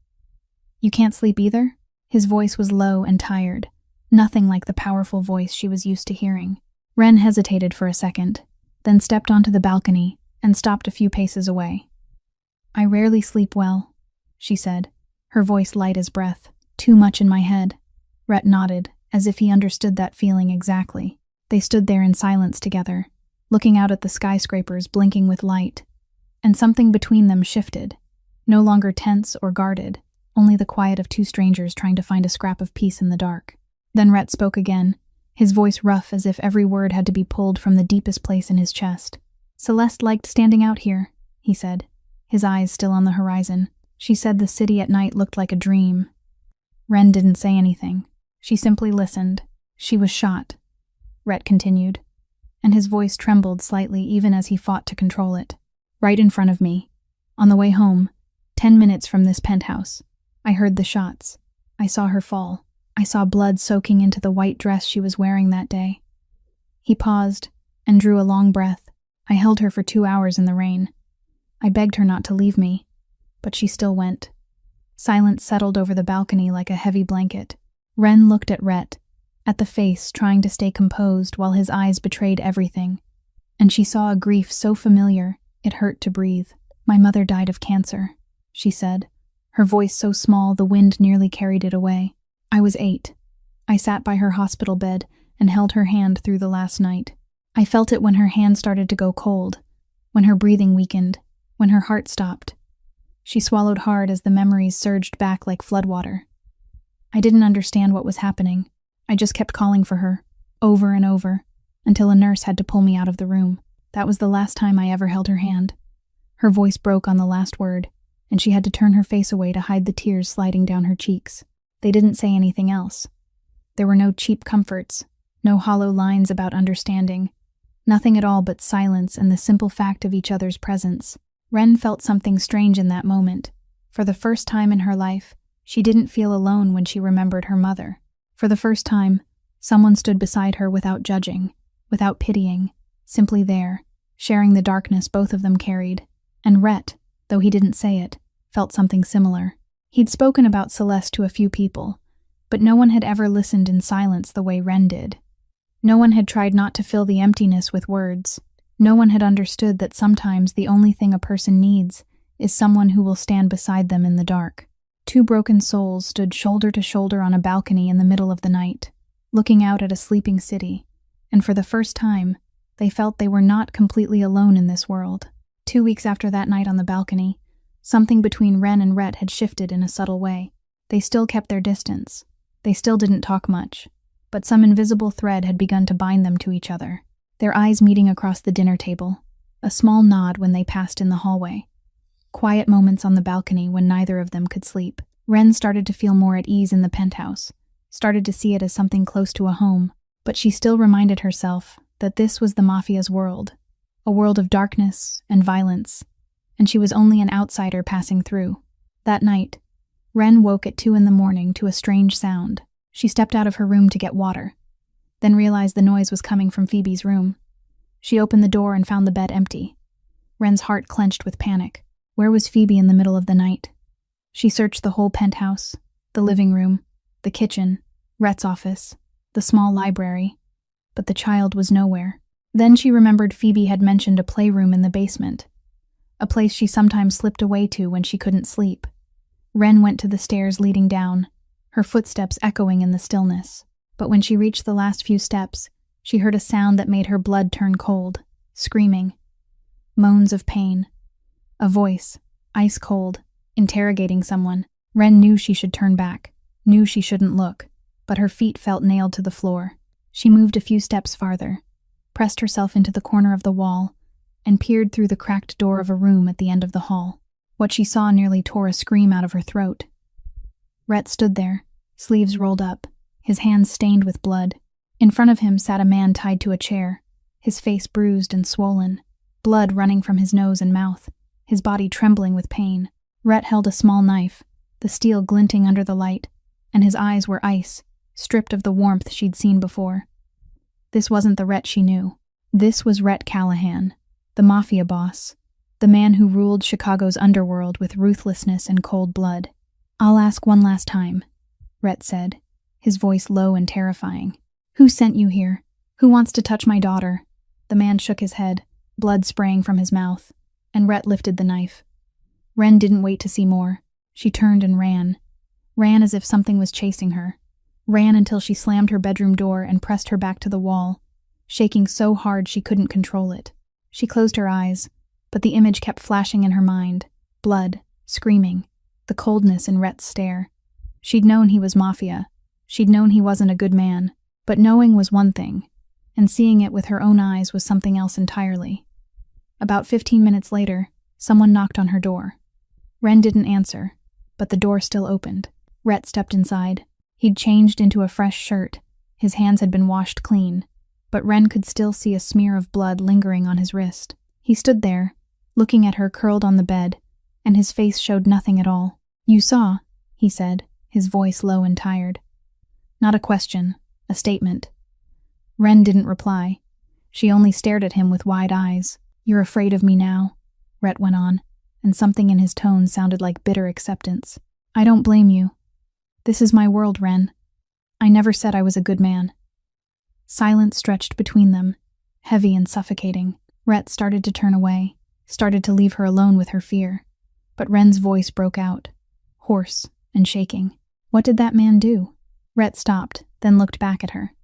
Speaker 1: "You can't sleep either?" His voice was low and tired, nothing like the powerful voice she was used to hearing. Wren hesitated for a second, then stepped onto the balcony and stopped a few paces away. "I rarely sleep well," she said, her voice light as breath. "Too much in my head." Rhett nodded, as if he understood that feeling exactly. They stood there in silence together, looking out at the skyscrapers blinking with light, and something between them shifted, no longer tense or guarded, only the quiet of two strangers trying to find a scrap of peace in the dark. Then Rhett spoke again, his voice rough as if every word had to be pulled from the deepest place in his chest. "Celeste liked standing out here," he said, his eyes still on the horizon. "She said the city at night looked like a dream." Wren didn't say anything. She simply listened. "She was shot," Rhett continued, and his voice trembled slightly even as he fought to control it. "Right in front of me. On the way home, 10 minutes from this penthouse. I heard the shots. I saw her fall. I saw blood soaking into the white dress she was wearing that day." He paused and drew a long breath. "I held her for 2 hours in the rain. I begged her not to leave me, but she still went." Silence settled over the balcony like a heavy blanket. Wren looked at Rhett, at the face trying to stay composed while his eyes betrayed everything, and she saw a grief so familiar it hurt to breathe. "My mother died of cancer," she said, her voice so small the wind nearly carried it away. "I was 8. I sat by her hospital bed and held her hand through the last night. I felt it when her hand started to go cold, when her breathing weakened, when her heart stopped." She swallowed hard as the memories surged back like floodwater. "I didn't understand what was happening. I just kept calling for her, over and over, until a nurse had to pull me out of the room. That was the last time I ever held her hand." Her voice broke on the last word, and she had to turn her face away to hide the tears sliding down her cheeks. They didn't say anything else. There were no cheap comforts, no hollow lines about understanding, nothing at all but silence and the simple fact of each other's presence. Wren felt something strange in that moment. For the first time in her life, she didn't feel alone when she remembered her mother. For the first time, someone stood beside her without judging, without pitying, simply there, sharing the darkness both of them carried. And Rhett, though he didn't say it, felt something similar. He'd spoken about Celeste to a few people, but no one had ever listened in silence the way Wren did. No one had tried not to fill the emptiness with words. No one had understood that sometimes the only thing a person needs is someone who will stand beside them in the dark. Two broken souls stood shoulder to shoulder on a balcony in the middle of the night, looking out at a sleeping city, and for the first time, they felt they were not completely alone in this world. 2 weeks after that night on the balcony, something between Wren and Rhett had shifted in a subtle way. They still kept their distance. They still didn't talk much, but some invisible thread had begun to bind them to each other. Their eyes meeting across the dinner table, a small nod when they passed in the hallway. Quiet moments on the balcony when neither of them could sleep. Wren started to feel more at ease in the penthouse, started to see it as something close to a home, but she still reminded herself that this was the Mafia's world, a world of darkness and violence, and she was only an outsider passing through. That night, Wren woke at 2 a.m. to a strange sound. She stepped out of her room to get water, then realized the noise was coming from Phoebe's room. She opened the door and found the bed empty. Wren's heart clenched with panic. Where was Phoebe in the middle of the night? She searched the whole penthouse, the living room, the kitchen, Rhett's office, the small library, but the child was nowhere. Then she remembered Phoebe had mentioned a playroom in the basement, a place she sometimes slipped away to when she couldn't sleep. Wren went to the stairs leading down, her footsteps echoing in the stillness. But when she reached the last few steps, she heard a sound that made her blood turn cold, screaming. Moans of pain. A voice, ice cold, interrogating someone. Ren knew she should turn back, knew she shouldn't look, but her feet felt nailed to the floor. She moved a few steps farther, pressed herself into the corner of the wall, and peered through the cracked door of a room at the end of the hall. What she saw nearly tore a scream out of her throat. Rhett stood there, sleeves rolled up, his hands stained with blood. In front of him sat a man tied to a chair, his face bruised and swollen, blood running from his nose and mouth, his body trembling with pain. Rhett held a small knife, the steel glinting under the light, and his eyes were ice, stripped of the warmth she'd seen before. This wasn't the Rhett she knew. This was Rhett Callahan, the Mafia boss, the man who ruled Chicago's underworld with ruthlessness and cold blood. "I'll ask one last time," Rhett said, his voice low and terrifying. "Who sent you here? Who wants to touch my daughter?" The man shook his head, blood spraying from his mouth, and Rhett lifted the knife. Ren didn't wait to see more. She turned and ran. Ran as if something was chasing her. Ran until she slammed her bedroom door and pressed her back to the wall, shaking so hard she couldn't control it. She closed her eyes, but the image kept flashing in her mind. Blood, screaming, the coldness in Rhett's stare. She'd known he was Mafia. She'd known he wasn't a good man. But knowing was one thing, and seeing it with her own eyes was something else entirely. About 15 minutes later, someone knocked on her door. Ren didn't answer, but the door still opened. Rhett stepped inside. He'd changed into a fresh shirt. His hands had been washed clean, but Ren could still see a smear of blood lingering on his wrist. He stood there, looking at her curled on the bed, and his face showed nothing at all. "You saw," he said, his voice low and tired. Not a question, a statement. Ren didn't reply. She only stared at him with wide eyes. "You're afraid of me now," Rhett went on, and something in his tone sounded like bitter acceptance. "I don't blame you. This is my world, Ren. I never said I was a good man." Silence stretched between them, heavy and suffocating. Rhett started to turn away, started to leave her alone with her fear. But Ren's voice broke out, hoarse and shaking. "What did that man do?" Rhett stopped, then looked back at her.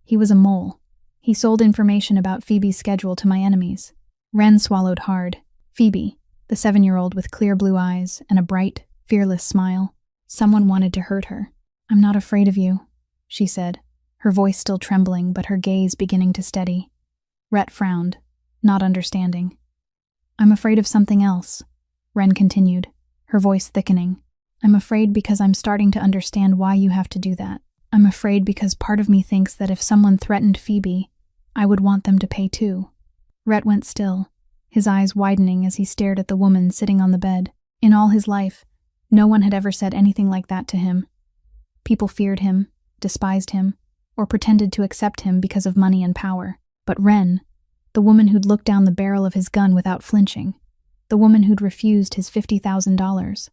Speaker 1: "He was a mole. He sold information about Phoebe's schedule to my enemies." Ren swallowed hard. Phoebe, the 7-year-old with clear blue eyes and a bright, fearless smile. Someone wanted to hurt her. "I'm not afraid of you," she said, her voice still trembling but her gaze beginning to steady. Rhett frowned, not understanding. "I'm afraid of something else," Ren continued, her voice thickening. "I'm afraid because I'm starting to understand why you have to do that. I'm afraid because part of me thinks that if someone threatened Phoebe, I would want them to pay too." Rhett went still, his eyes widening as he stared at the woman sitting on the bed. In all his life, no one had ever said anything like that to him. People feared him, despised him, or pretended to accept him because of money and power. But Ren, the woman who'd looked down the barrel of his gun without flinching, the woman who'd refused his $50,000,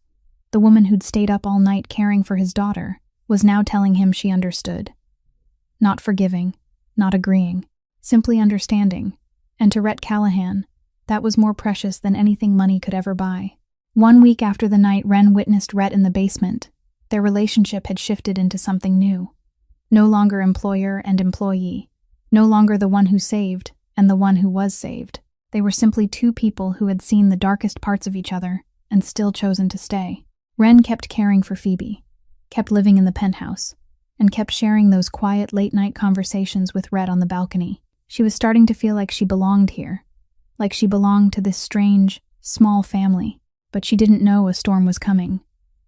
Speaker 1: the woman who'd stayed up all night caring for his daughter, was now telling him she understood. Not forgiving, not agreeing, simply understanding. And to Rhett Callahan, that was more precious than anything money could ever buy. 1 week after the night Ren witnessed Rhett in the basement, their relationship had shifted into something new. No longer employer and employee. No longer the one who saved and the one who was saved. They were simply two people who had seen the darkest parts of each other and still chosen to stay. Ren kept caring for Phoebe, kept living in the penthouse, and kept sharing those quiet late-night conversations with Rhett on the balcony. She was starting to feel like she belonged here, like she belonged to this strange, small family. But she didn't know a storm was coming,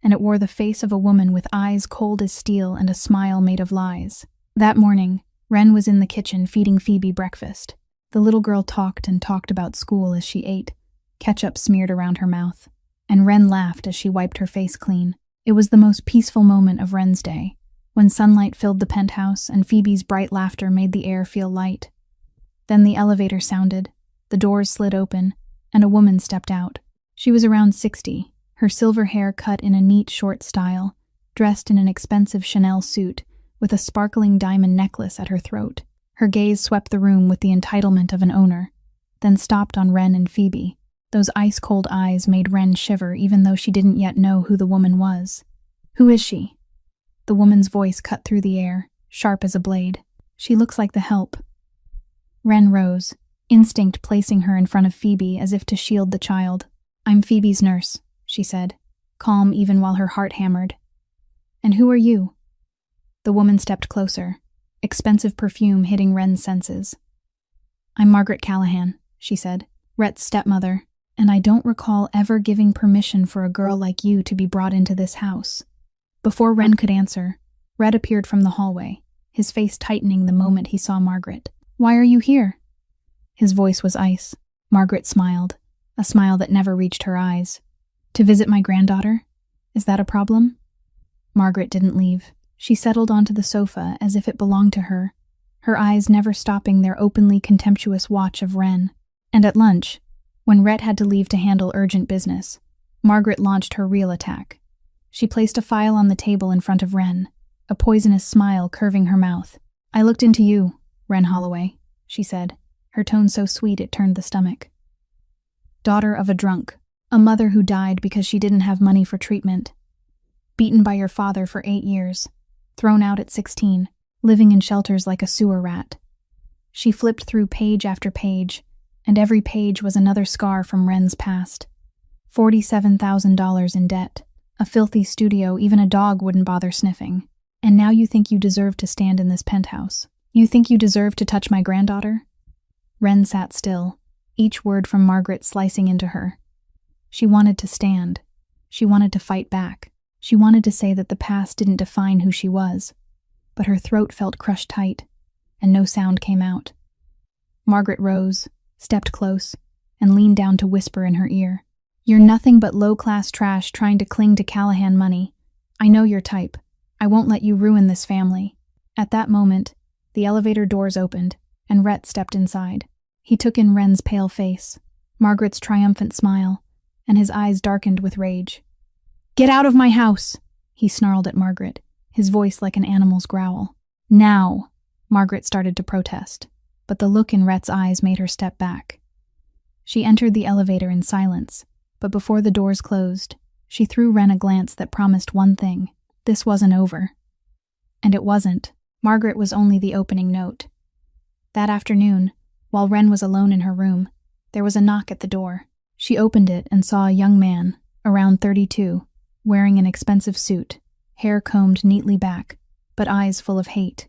Speaker 1: and it wore the face of a woman with eyes cold as steel and a smile made of lies. That morning, Ren was in the kitchen feeding Phoebe breakfast. The little girl talked and talked about school as she ate, ketchup smeared around her mouth, and Ren laughed as she wiped her face clean. It was the most peaceful moment of Ren's day, when sunlight filled the penthouse and Phoebe's bright laughter made the air feel light. Then the elevator sounded, the doors slid open, and a woman stepped out. She was around 60, her silver hair cut in a neat short style, dressed in an expensive Chanel suit, with a sparkling diamond necklace at her throat. Her gaze swept the room with the entitlement of an owner, then stopped on Ren and Phoebe. Those ice-cold eyes made Ren shiver even though she didn't yet know who the woman was. "Who is she?" The woman's voice cut through the air, sharp as a blade. "She looks like the help." Ren rose, instinct placing her in front of Phoebe as if to shield the child. I'm Phoebe's nurse, she said, calm even while her heart hammered. And who are you? The woman stepped closer, expensive perfume hitting Wren's senses. I'm Margaret Callahan, she said, Rhett's stepmother, and I don't recall ever giving permission for a girl like you to be brought into this house. Before Wren could answer, Rhett appeared from the hallway, his face tightening the moment he saw Margaret. Why are you here? His voice was ice. Margaret smiled, a smile that never reached her eyes. To visit my granddaughter? Is that a problem? Margaret didn't leave. She settled onto the sofa as if it belonged to her, her eyes never stopping their openly contemptuous watch of Wren. And at lunch, when Rhett had to leave to handle urgent business, Margaret launched her real attack. She placed a file on the table in front of Wren, a poisonous smile curving her mouth. I looked into you, Wren Holloway, she said, her tone so sweet it turned the stomach. Daughter of a drunk, a mother who died because she didn't have money for treatment. Beaten by your father for 8 years, thrown out at 16, living in shelters like a sewer rat. She flipped through page after page, and every page was another scar from Wren's past. $47,000 in debt, a filthy studio even a dog wouldn't bother sniffing. And now you think you deserve to stand in this penthouse. You think you deserve to touch my granddaughter? Wren sat still, each word from Margaret slicing into her. She wanted to stand. She wanted to fight back. She wanted to say that the past didn't define who she was. But her throat felt crushed tight, and no sound came out. Margaret rose, stepped close, and leaned down to whisper in her ear. You're nothing but low-class trash trying to cling to Callahan money. I know your type. I won't let you ruin this family. At that moment, the elevator doors opened, and Rhett stepped inside. He took in Wren's pale face, Margaret's triumphant smile, and his eyes darkened with rage. Get out of my house, he snarled at Margaret, his voice like an animal's growl. Now, Margaret started to protest, but the look in Rhett's eyes made her step back. She entered the elevator in silence, but before the doors closed, she threw Wren a glance that promised one thing. This wasn't over. And it wasn't. Margaret was only the opening note. That afternoon, while Wren was alone in her room, there was a knock at the door. She opened it and saw a young man, around 32, wearing an expensive suit, hair combed neatly back, but eyes full of hate.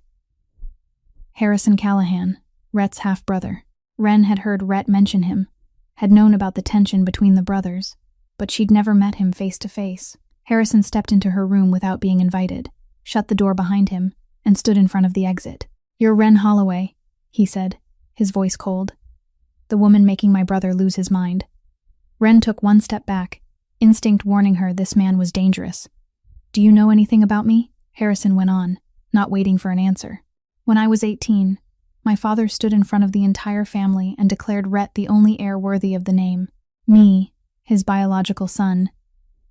Speaker 1: Harrison Callahan, Rhett's half-brother. Wren had heard Rhett mention him, had known about the tension between the brothers, but she'd never met him face to face. Harrison stepped into her room without being invited, shut the door behind him, and stood in front of the exit. You're Wren Holloway, he said, his voice cold. The woman making my brother lose his mind. Wren took one step back, instinct warning her this man was dangerous. Do you know anything about me? Harrison went on, not waiting for an answer. When I was 18, my father stood in front of the entire family and declared Rhett the only heir worthy of the name. Me, his biological son,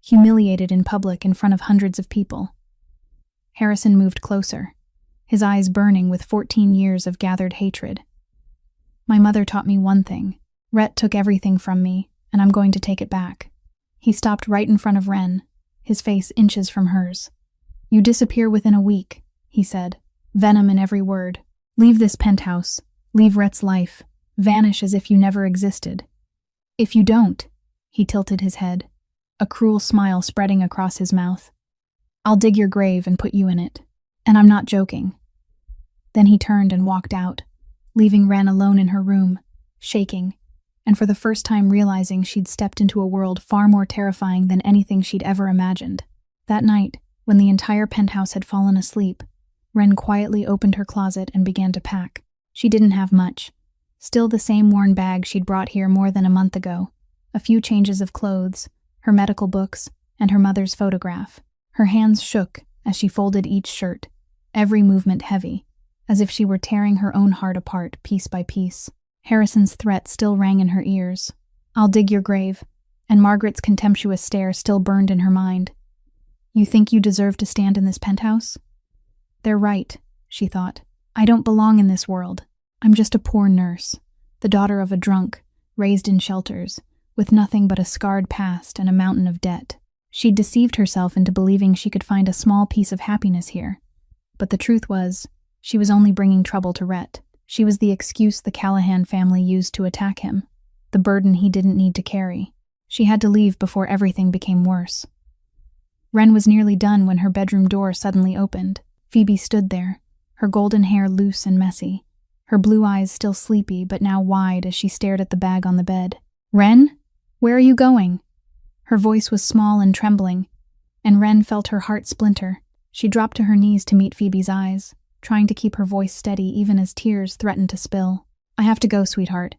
Speaker 1: humiliated in public in front of hundreds of people. Harrison moved closer, his eyes burning with 14 years of gathered hatred. My mother taught me one thing. Rhett took everything from me, and I'm going to take it back. He stopped right in front of Wren, his face inches from hers. You disappear within a week, he said, venom in every word. Leave this penthouse, leave Rhett's life, vanish as if you never existed. If you don't, he tilted his head, a cruel smile spreading across his mouth. I'll dig your grave and put you in it. And I'm not joking. Then he turned and walked out, leaving Wren alone in her room, shaking, and for the first time realizing she'd stepped into a world far more terrifying than anything she'd ever imagined. That night, when the entire penthouse had fallen asleep, Wren quietly opened her closet and began to pack. She didn't have much. Still the same worn bag she'd brought here more than a month ago, a few changes of clothes, her medical books, and her mother's photograph. Her hands shook as she folded each shirt, every movement heavy, as if she were tearing her own heart apart piece by piece. Harrison's threat still rang in her ears. I'll dig your grave, and Margaret's contemptuous stare still burned in her mind. You think you deserve to stand in this penthouse? They're right, she thought. I don't belong in this world. I'm just a poor nurse, the daughter of a drunk, raised in shelters, with nothing but a scarred past and a mountain of debt. She'd deceived herself into believing she could find a small piece of happiness here. But the truth was, she was only bringing trouble to Rhett. She was the excuse the Callahan family used to attack him, the burden he didn't need to carry. She had to leave before everything became worse. Wren was nearly done when her bedroom door suddenly opened. Phoebe stood there, her golden hair loose and messy, her blue eyes still sleepy but now wide as she stared at the bag on the bed. "Wren? Where are you going?" Her voice was small and trembling, and Wren felt her heart splinter. She dropped to her knees to meet Phoebe's eyes, trying to keep her voice steady even as tears threatened to spill. "I have to go, sweetheart.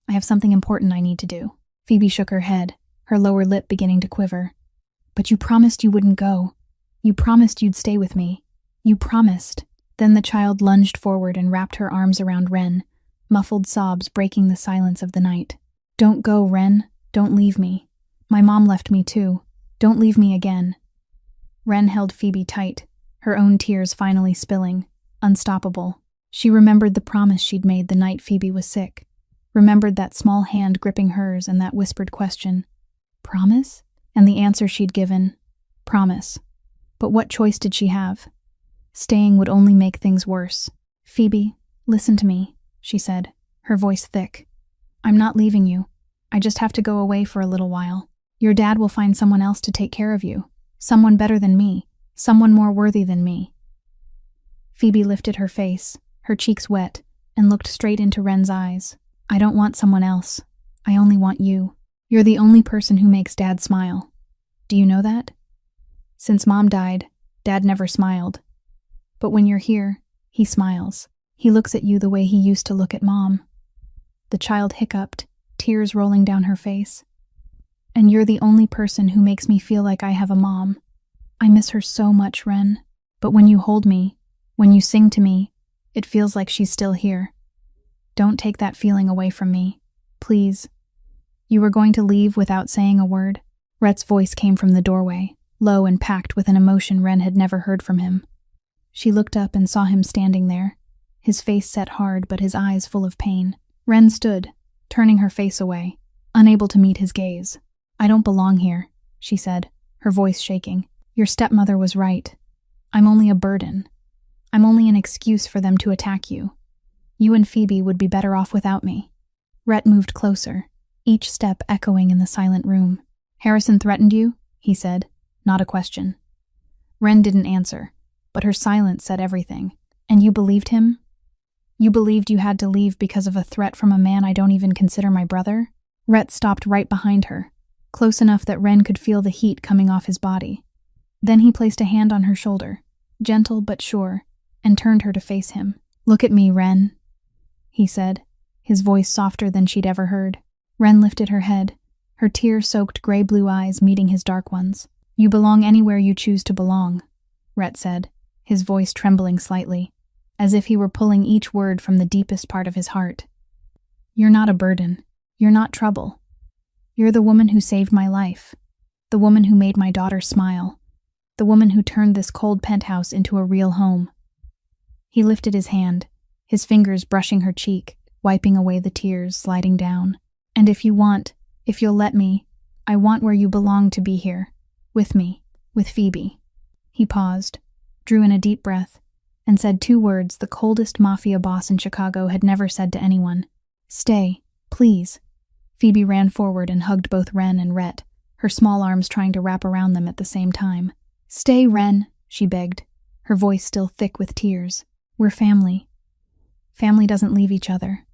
Speaker 1: I have something important I need to do." Phoebe shook her head, her lower lip beginning to quiver. "But you promised you wouldn't go. You promised you'd stay with me. You promised." Then the child lunged forward and wrapped her arms around Wren, muffled sobs breaking the silence of the night. "Don't go, Wren. Don't leave me. My mom left me too. Don't leave me again." Wren held Phoebe tight, her own tears finally spilling, unstoppable. She remembered the promise she'd made the night Phoebe was sick, remembered that small hand gripping hers and that whispered question, "Promise?" And the answer she'd given, "Promise." But what choice did she have? Staying would only make things worse. "Phoebe, listen to me," she said, her voice thick. "I'm not leaving you. I just have to go away for a little while. Your dad will find someone else to take care of you. Someone better than me. Someone more worthy than me." Phoebe lifted her face, her cheeks wet, and looked straight into Wren's eyes. "I don't want someone else. I only want you. You're the only person who makes Dad smile. Do you know that? Since Mom died, Dad never smiled. But when you're here, he smiles. He looks at you the way he used to look at Mom." The child hiccuped, tears rolling down her face. "And you're the only person who makes me feel like I have a mom. I miss her so much, Wren. But when you hold me, when you sing to me, it feels like she's still here. Don't take that feeling away from me. Please." "You were going to leave without saying a word?" Rhett's voice came from the doorway, low and packed with an emotion Wren had never heard from him. She looked up and saw him standing there, his face set hard but his eyes full of pain. Wren stood, turning her face away, unable to meet his gaze. "I don't belong here," she said, her voice shaking. "Your stepmother was right. I'm only a burden. I'm only an excuse for them to attack you. You and Phoebe would be better off without me." Rhett moved closer, each step echoing in the silent room. "Harrison threatened you?" he said, not a question. Wren didn't answer, but her silence said everything. "And you believed him? You believed you had to leave because of a threat from a man I don't even consider my brother?" Rhett stopped right behind her, close enough that Wren could feel the heat coming off his body. Then he placed a hand on her shoulder, gentle but sure, and turned her to face him. "Look at me, Wren," he said, his voice softer than she'd ever heard. Wren lifted her head, her tear-soaked gray-blue eyes meeting his dark ones. "You belong anywhere you choose to belong," Rhett said, his voice trembling slightly, as if he were pulling each word from the deepest part of his heart. "You're not a burden. You're not trouble. You're the woman who saved my life, the woman who made my daughter smile, the woman who turned this cold penthouse into a real home." He lifted his hand, his fingers brushing her cheek, wiping away the tears sliding down. "And if you'll let me, I want where you belong to be here, with me, with Phoebe." He paused, drew in a deep breath, and said two words the coldest Mafia boss in Chicago had never said to anyone. "Stay, please." Phoebe ran forward and hugged both Wren and Rhett, her small arms trying to wrap around them at the same time. "Stay, Wren," she begged, her voice still thick with tears. "We're family. Family doesn't leave each other."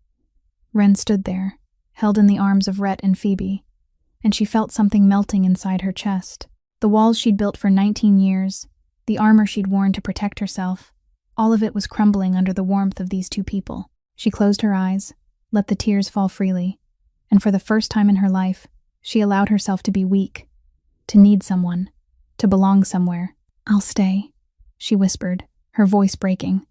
Speaker 1: Wren stood there, held in the arms of Rhett and Phoebe, and she felt something melting inside her chest. The walls she'd built for 19 years, the armor she'd worn to protect herself, all of it was crumbling under the warmth of these two people. She closed her eyes, let the tears fall freely, and for the first time in her life, she allowed herself to be weak, to need someone, to belong somewhere. "I'll stay," she whispered, her voice breaking.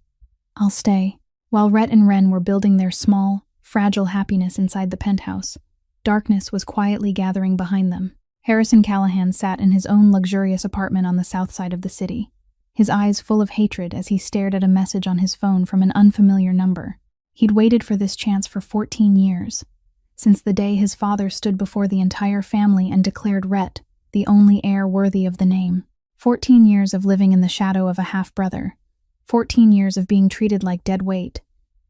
Speaker 1: "I'll stay." While Rhett and Wren were building their small, fragile happiness inside the penthouse, darkness was quietly gathering behind them. Harrison Callahan sat in his own luxurious apartment on the south side of the city, his eyes full of hatred as he stared at a message on his phone from an unfamiliar number. He'd waited for this chance for 14 years, since the day his father stood before the entire family and declared Rhett the only heir worthy of the name. 14 years of living in the shadow of a half-brother. 14 years of being treated like dead weight.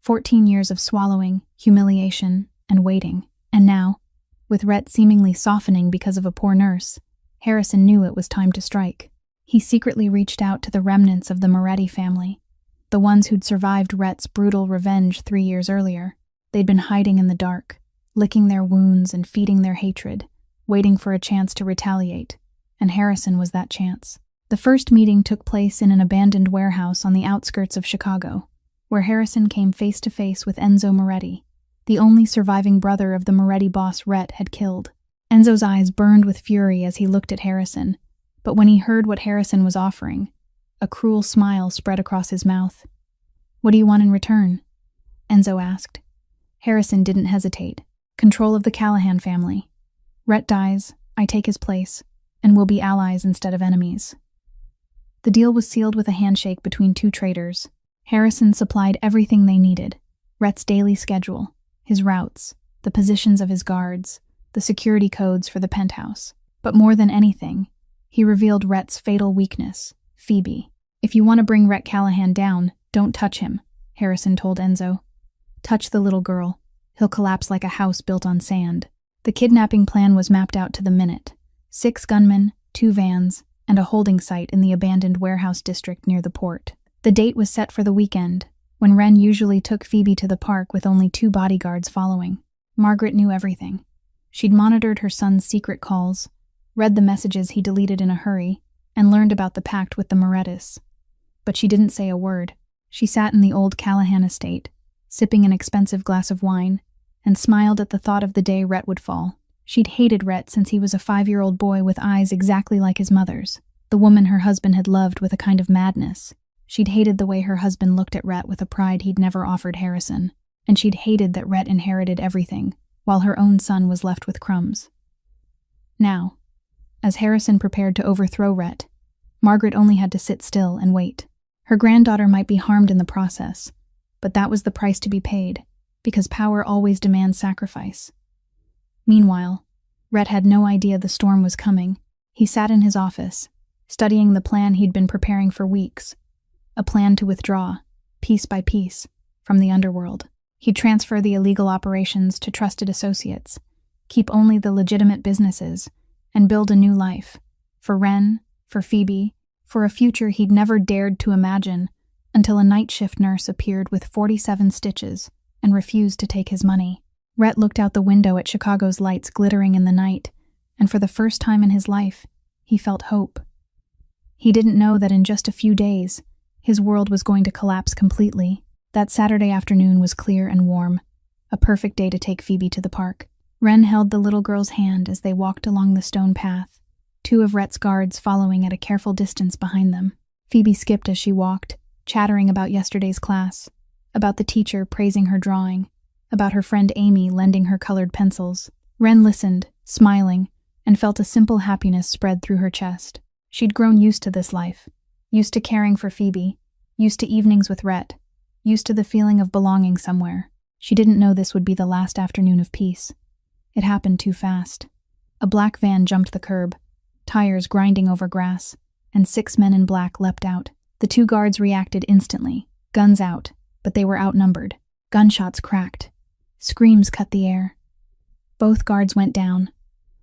Speaker 1: 14 years of swallowing, humiliation, and waiting. And now, With Rhett seemingly softening because of a poor nurse, Harrison knew it was time to strike. He secretly reached out to the remnants of the Moretti family, the ones who'd survived Rhett's brutal revenge 3 years earlier. They'd been hiding in the dark, licking their wounds and feeding their hatred, waiting for a chance to retaliate, and Harrison was that chance. The first meeting took place in an abandoned warehouse on the outskirts of Chicago, where Harrison came face to face with Enzo Moretti, the only surviving brother of the Moretti boss Rhett had killed. Enzo's eyes burned with fury as he looked at Harrison, but when he heard what Harrison was offering, a cruel smile spread across his mouth. "What do you want in return?" Enzo asked. Harrison didn't hesitate. "Control of the Callahan family. Rhett dies, I take his place, and we'll be allies instead of enemies." The deal was sealed with a handshake between two traitors. Harrison supplied everything they needed: Rhett's daily schedule, his routes, the positions of his guards, the security codes for the penthouse. But more than anything, he revealed Rhett's fatal weakness, Phoebe. "If you want to bring Rhett Callahan down, don't touch him," Harrison told Enzo. "Touch the little girl. He'll collapse like a house built on sand." The kidnapping plan was mapped out to the minute. 6 gunmen, 2 vans, and a holding site in the abandoned warehouse district near the port. The date was set for the weekend, when Wren usually took Phoebe to the park with only 2 bodyguards following. Margaret knew everything. She'd monitored her son's secret calls, read the messages he deleted in a hurry, and learned about the pact with the Morettis. But she didn't say a word. She sat in the old Callahan estate, sipping an expensive glass of wine, and smiled at the thought of the day Rhett would fall. She'd hated Rhett since he was a 5-year-old boy with eyes exactly like his mother's, the woman her husband had loved with a kind of madness. She'd hated the way her husband looked at Rhett with a pride he'd never offered Harrison, and she'd hated that Rhett inherited everything, while her own son was left with crumbs. Now, as Harrison prepared to overthrow Rhett, Margaret only had to sit still and wait. Her granddaughter might be harmed in the process, but that was the price to be paid, because power always demands sacrifice. Meanwhile, Rhett had no idea the storm was coming. He sat in his office, studying the plan he'd been preparing for weeks, a plan to withdraw, piece by piece, from the underworld. He'd transfer the illegal operations to trusted associates, keep only the legitimate businesses, and build a new life, for Wren, for Phoebe, for a future he'd never dared to imagine, until a night shift nurse appeared with 47 stitches and refused to take his money. Rhett looked out the window at Chicago's lights glittering in the night, and for the first time in his life, he felt hope. He didn't know that in just a few days, his world was going to collapse completely. That Saturday afternoon was clear and warm, a perfect day to take Phoebe to the park. Wren held the little girl's hand as they walked along the stone path, 2 of Rhett's guards following at a careful distance behind them. Phoebe skipped as she walked, chattering about yesterday's class, about the teacher praising her drawing, about her friend Amy lending her colored pencils. Wren listened, smiling, and felt a simple happiness spread through her chest. She'd grown used to this life, used to caring for Phoebe, used to evenings with Rhett, used to the feeling of belonging somewhere. She didn't know this would be the last afternoon of peace. It happened too fast. A black van jumped the curb, tires grinding over grass, and 6 men in black leapt out. The 2 guards reacted instantly, guns out, but they were outnumbered. Gunshots cracked. Screams cut the air. Both guards went down,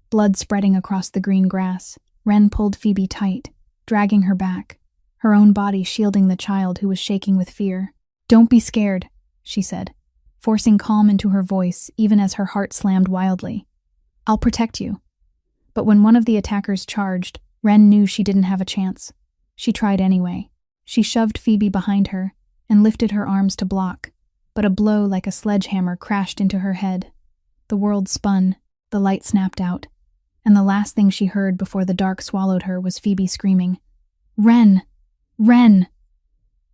Speaker 1: blood spreading across the green grass. Wren pulled Phoebe tight, dragging her back, her own body shielding the child who was shaking with fear. "Don't be scared," she said, forcing calm into her voice even as her heart slammed wildly. "I'll protect you." But when one of the attackers charged, Wren knew she didn't have a chance. She tried anyway. She shoved Phoebe behind her and lifted her arms to block, but a blow like a sledgehammer crashed into her head. The world spun, the light snapped out, and the last thing she heard before the dark swallowed her was Phoebe screaming, "Wren! Wren!"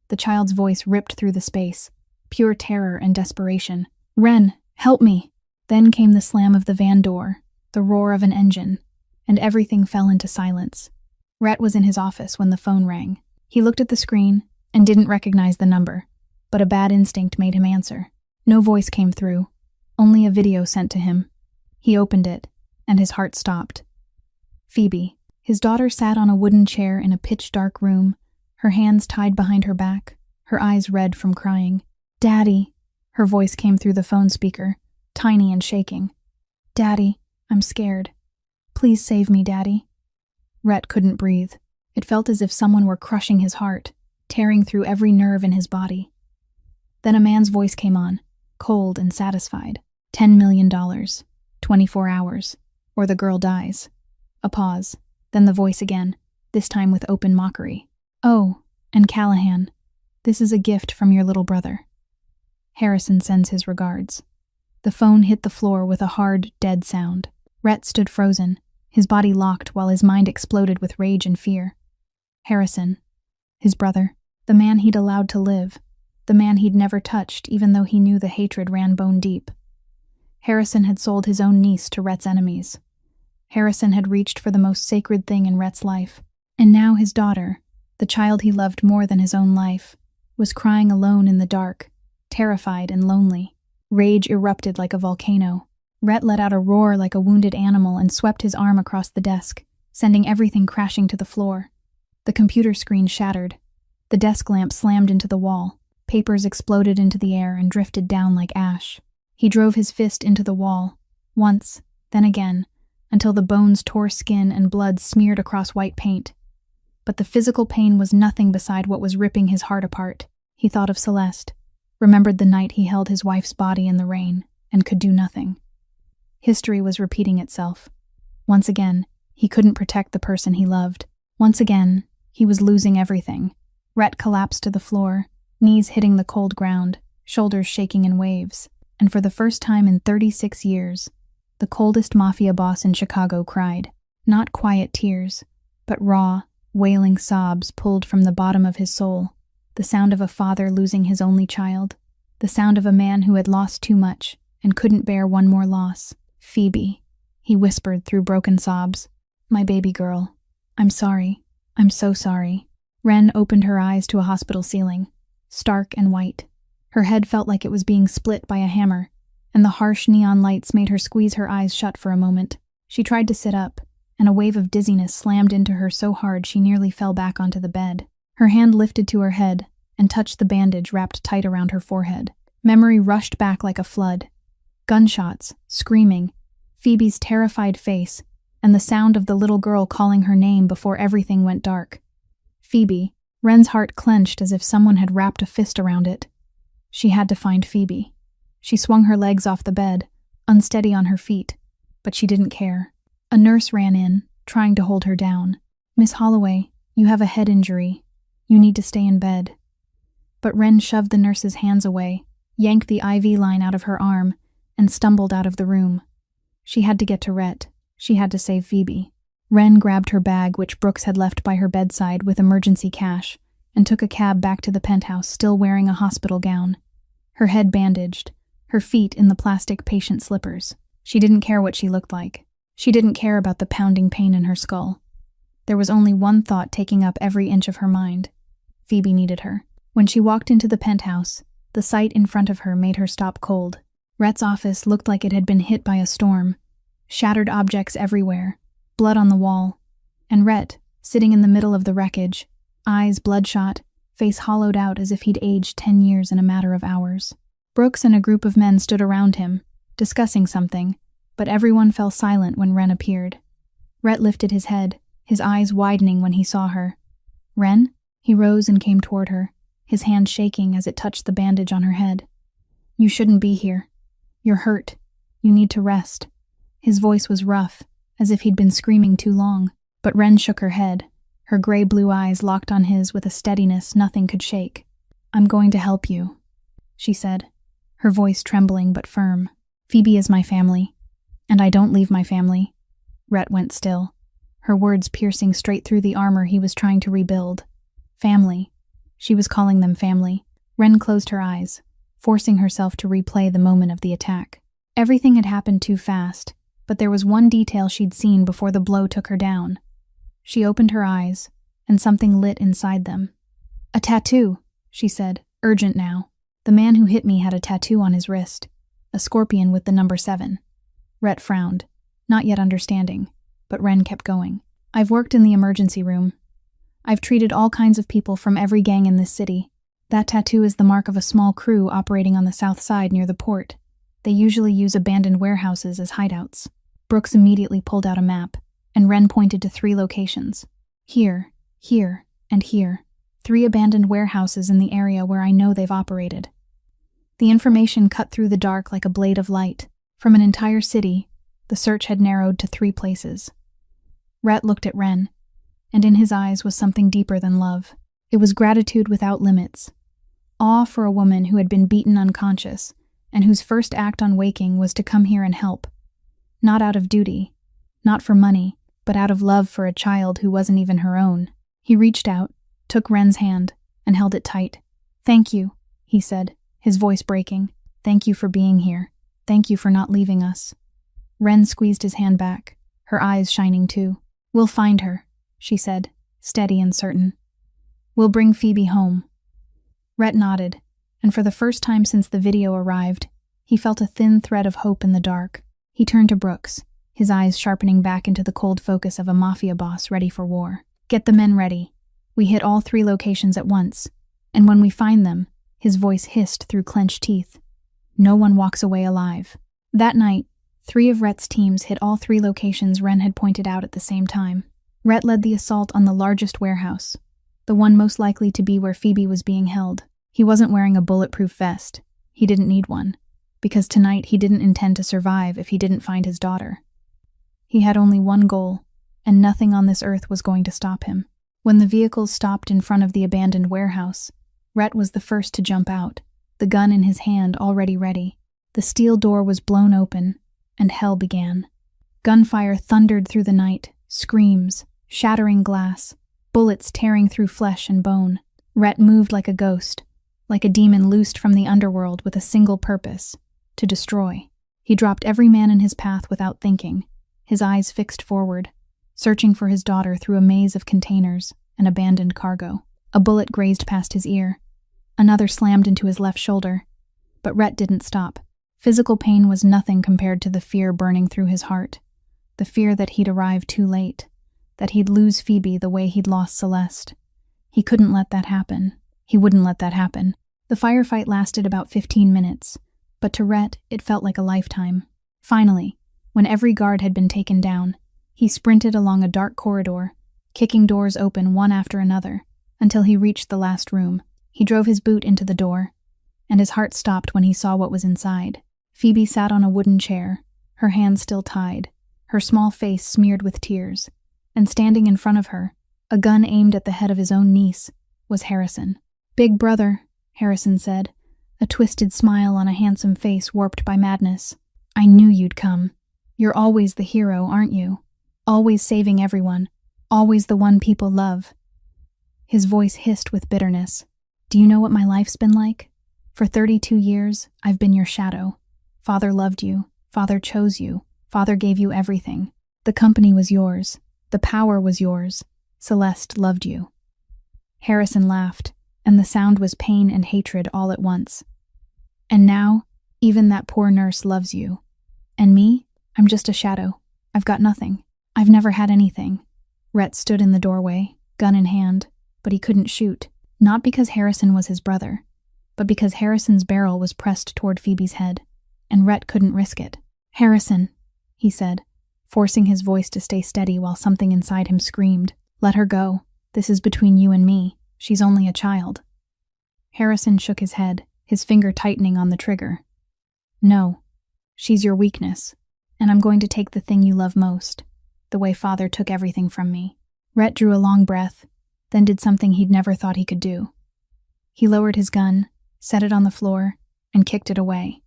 Speaker 1: The child's voice ripped through the space, pure terror and desperation. "Wren, help me!" Then came the slam of the van door, the roar of an engine, and everything fell into silence. Rhett was in his office when the phone rang. He looked at the screen and didn't recognize the number, but a bad instinct made him answer. No voice came through, only a video sent to him. He opened it, and his heart stopped. Phoebe. His daughter sat on a wooden chair in a pitch-dark room, her hands tied behind her back, her eyes red from crying. "Daddy," her voice came through the phone speaker, tiny and shaking. "Daddy, I'm scared. Please save me, Daddy. Rhett couldn't breathe. It felt as if someone were crushing his heart, tearing through every nerve in his body. Then a man's voice came on, cold and satisfied. $10 million, 24 hours, or the girl dies. A pause, then the voice again, this time with open mockery. Oh, and Callahan, this is a gift from your little brother. Harrison sends his regards. The phone hit the floor with a hard, dead sound. Rhett stood frozen, his body locked while his mind exploded with rage and fear. Harrison, his brother, the man he'd allowed to live, the man he'd never touched even though he knew the hatred ran bone deep. Harrison had sold his own niece to Rhett's enemies. Harrison had reached for the most sacred thing in Rhett's life, and now his daughter, the child he loved more than his own life, was crying alone in the dark, terrified and lonely. Rage erupted like a volcano. Rhett let out a roar like a wounded animal and swept his arm across the desk, sending everything crashing to the floor. The computer screen shattered. The desk lamp slammed into the wall. Papers exploded into the air and drifted down like ash. He drove his fist into the wall, once, then again, until the bones tore skin and blood smeared across white paint. But the physical pain was nothing beside what was ripping his heart apart. He thought of Celeste, remembered the night he held his wife's body in the rain, and could do nothing. History was repeating itself. Once again, he couldn't protect the person he loved. Once again, he was losing everything. Rhett collapsed to the floor, knees hitting the cold ground, shoulders shaking in waves, and for the first time in 36 years, the coldest Mafia boss in Chicago cried. Not quiet tears, but raw, wailing sobs pulled from the bottom of his soul. The sound of a father losing his only child. The sound of a man who had lost too much and couldn't bear one more loss. Phoebe, he whispered through broken sobs. My baby girl. I'm sorry. I'm so sorry. Wren opened her eyes to a hospital ceiling, stark and white. Her head felt like it was being split by a hammer, and the harsh neon lights made her squeeze her eyes shut for a moment. She tried to sit up, and a wave of dizziness slammed into her so hard she nearly fell back onto the bed. Her hand lifted to her head and touched the bandage wrapped tight around her forehead. Memory rushed back like a flood. Gunshots, screaming, Phoebe's terrified face, and the sound of the little girl calling her name before everything went dark. Phoebe. Wren's heart clenched as if someone had wrapped a fist around it. She had to find Phoebe. She swung her legs off the bed, unsteady on her feet, but she didn't care. A nurse ran in, trying to hold her down. Miss Holloway, you have a head injury. You need to stay in bed. But Wren shoved the nurse's hands away, yanked the IV line out of her arm, and stumbled out of the room. She had to get to Rhett. She had to save Phoebe. Wren grabbed her bag, which Brooks had left by her bedside with emergency cash, and took a cab back to the penthouse, still wearing a hospital gown. Her head bandaged, her feet in the plastic patient slippers. She didn't care what she looked like. She didn't care about the pounding pain in her skull. There was only one thought taking up every inch of her mind. Phoebe needed her. When she walked into the penthouse, the sight in front of her made her stop cold. Rhett's office looked like it had been hit by a storm. Shattered objects everywhere, blood on the wall, and Rhett, sitting in the middle of the wreckage, eyes bloodshot, face hollowed out as if he'd aged 10 years in a matter of hours. Brooks and a group of men stood around him, discussing something, but everyone fell silent when Wren appeared. Rhett lifted his head, his eyes widening when he saw her. Wren? He rose and came toward her, his hand shaking as it touched the bandage on her head. You shouldn't be here. You're hurt. You need to rest. His voice was rough, as if he'd been screaming too long, but Wren shook her head, her gray-blue eyes locked on his with a steadiness nothing could shake. I'm going to help you, she said, her voice trembling but firm. Phoebe is my family, and I don't leave my family. Rhett went still, her words piercing straight through the armor he was trying to rebuild. Family. She was calling them family. Wren closed her eyes, forcing herself to replay the moment of the attack. Everything had happened too fast, but there was one detail she'd seen before the blow took her down. She opened her eyes, and something lit inside them. A tattoo, she said, urgent now. The man who hit me had a tattoo on his wrist, a scorpion with the number 7. Rhett frowned, not yet understanding, but Wren kept going. I've worked in the emergency room. I've treated all kinds of people from every gang in this city. That tattoo is the mark of a small crew operating on the south side near the port. They usually use abandoned warehouses as hideouts. Brooks immediately pulled out a map, and Wren pointed to 3 locations. Here, here, and here. 3 abandoned warehouses in the area where I know they've operated. The information cut through the dark like a blade of light. From an entire city, the search had narrowed to 3 places. Rhett looked at Wren, and in his eyes was something deeper than love. It was gratitude without limits. Awe for a woman who had been beaten unconscious, and whose first act on waking was to come here and help. Not out of duty, not for money, but out of love for a child who wasn't even her own. He reached out, took Wren's hand, and held it tight. "Thank you," he said, his voice breaking. "Thank you for being here. Thank you for not leaving us." Wren squeezed his hand back, her eyes shining too. "We'll find her," she said, steady and certain. "We'll bring Phoebe home." Rhett nodded, and for the first time since the video arrived, he felt a thin thread of hope in the dark. He turned to Brooks, his eyes sharpening back into the cold focus of a Mafia boss ready for war. "Get the men ready. We hit all 3 locations at once, and when we find them," his voice hissed through clenched teeth, "no one walks away alive." That night, 3 of Rhett's teams hit all 3 locations Wren had pointed out at the same time. Rhett led the assault on the largest warehouse, the one most likely to be where Phoebe was being held. He wasn't wearing a bulletproof vest. He didn't need one, because tonight he didn't intend to survive if he didn't find his daughter. He had only one goal, and nothing on this earth was going to stop him. When the vehicles stopped in front of the abandoned warehouse, Rhett was the first to jump out, the gun in his hand already ready. The steel door was blown open, and hell began. Gunfire thundered through the night, screams, shattering glass, bullets tearing through flesh and bone. Rhett moved like a ghost, like a demon loosed from the underworld with a single purpose: to destroy. He dropped every man in his path without thinking, his eyes fixed forward, searching for his daughter through a maze of containers and abandoned cargo. A bullet grazed past his ear. Another slammed into his left shoulder. But Rhett didn't stop. Physical pain was nothing compared to the fear burning through his heart. The fear that he'd arrive too late, that he'd lose Phoebe the way he'd lost Celeste. He couldn't let that happen. He wouldn't let that happen. The firefight lasted about 15 minutes, but to Rhett it felt like a lifetime. Finally, when every guard had been taken down, he sprinted along a dark corridor, kicking doors open one after another, until he reached the last room. He drove his boot into the door, and his heart stopped when he saw what was inside. Phoebe sat on a wooden chair, her hands still tied, her small face smeared with tears, and standing in front of her, a gun aimed at the head of his own niece, was Harrison. "Big brother," Harrison said, a twisted smile on a handsome face warped by madness. "I knew you'd come. You're always the hero, aren't you? Always saving everyone. Always the one people love." His voice hissed with bitterness. "Do you know what my life's been like? For 32 years, I've been your shadow. Father loved you. Father chose you. Father gave you everything. The company was yours. The power was yours. Celeste loved you." Harrison laughed, and the sound was pain and hatred all at once. "And now, even that poor nurse loves you. And me? I'm just a shadow. I've got nothing. I've never had anything." Rhett stood in the doorway, gun in hand, but he couldn't shoot. Not because Harrison was his brother, but because Harrison's barrel was pressed toward Phoebe's head, and Rhett couldn't risk it. "Harrison," he said, forcing his voice to stay steady while something inside him screamed, "Let her go. This is between you and me. She's only a child." Harrison shook his head, his finger tightening on the trigger. "No. She's your weakness, and I'm going to take the thing you love most, the way Father took everything from me." Rhett drew a long breath, then did something he'd never thought he could do. He lowered his gun, set it on the floor, and kicked it away.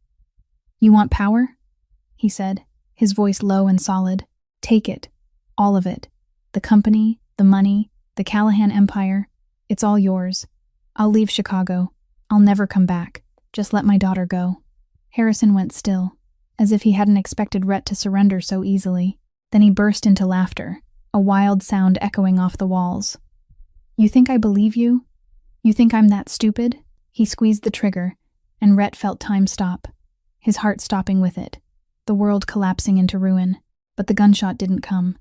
Speaker 1: "You want power?" he said, his voice low and solid. "Take it. All of it. The company, the money, the Callahan empire. It's all yours. I'll leave Chicago. I'll never come back. Just let my daughter go." Harrison went still, as if he hadn't expected Rhett to surrender so easily. Then he burst into laughter, a wild sound echoing off the walls. "You think I believe you? You think I'm that stupid?" He squeezed the trigger, and Rhett felt time stop, his heart stopping with it, the world collapsing into ruin. But the gunshot didn't come.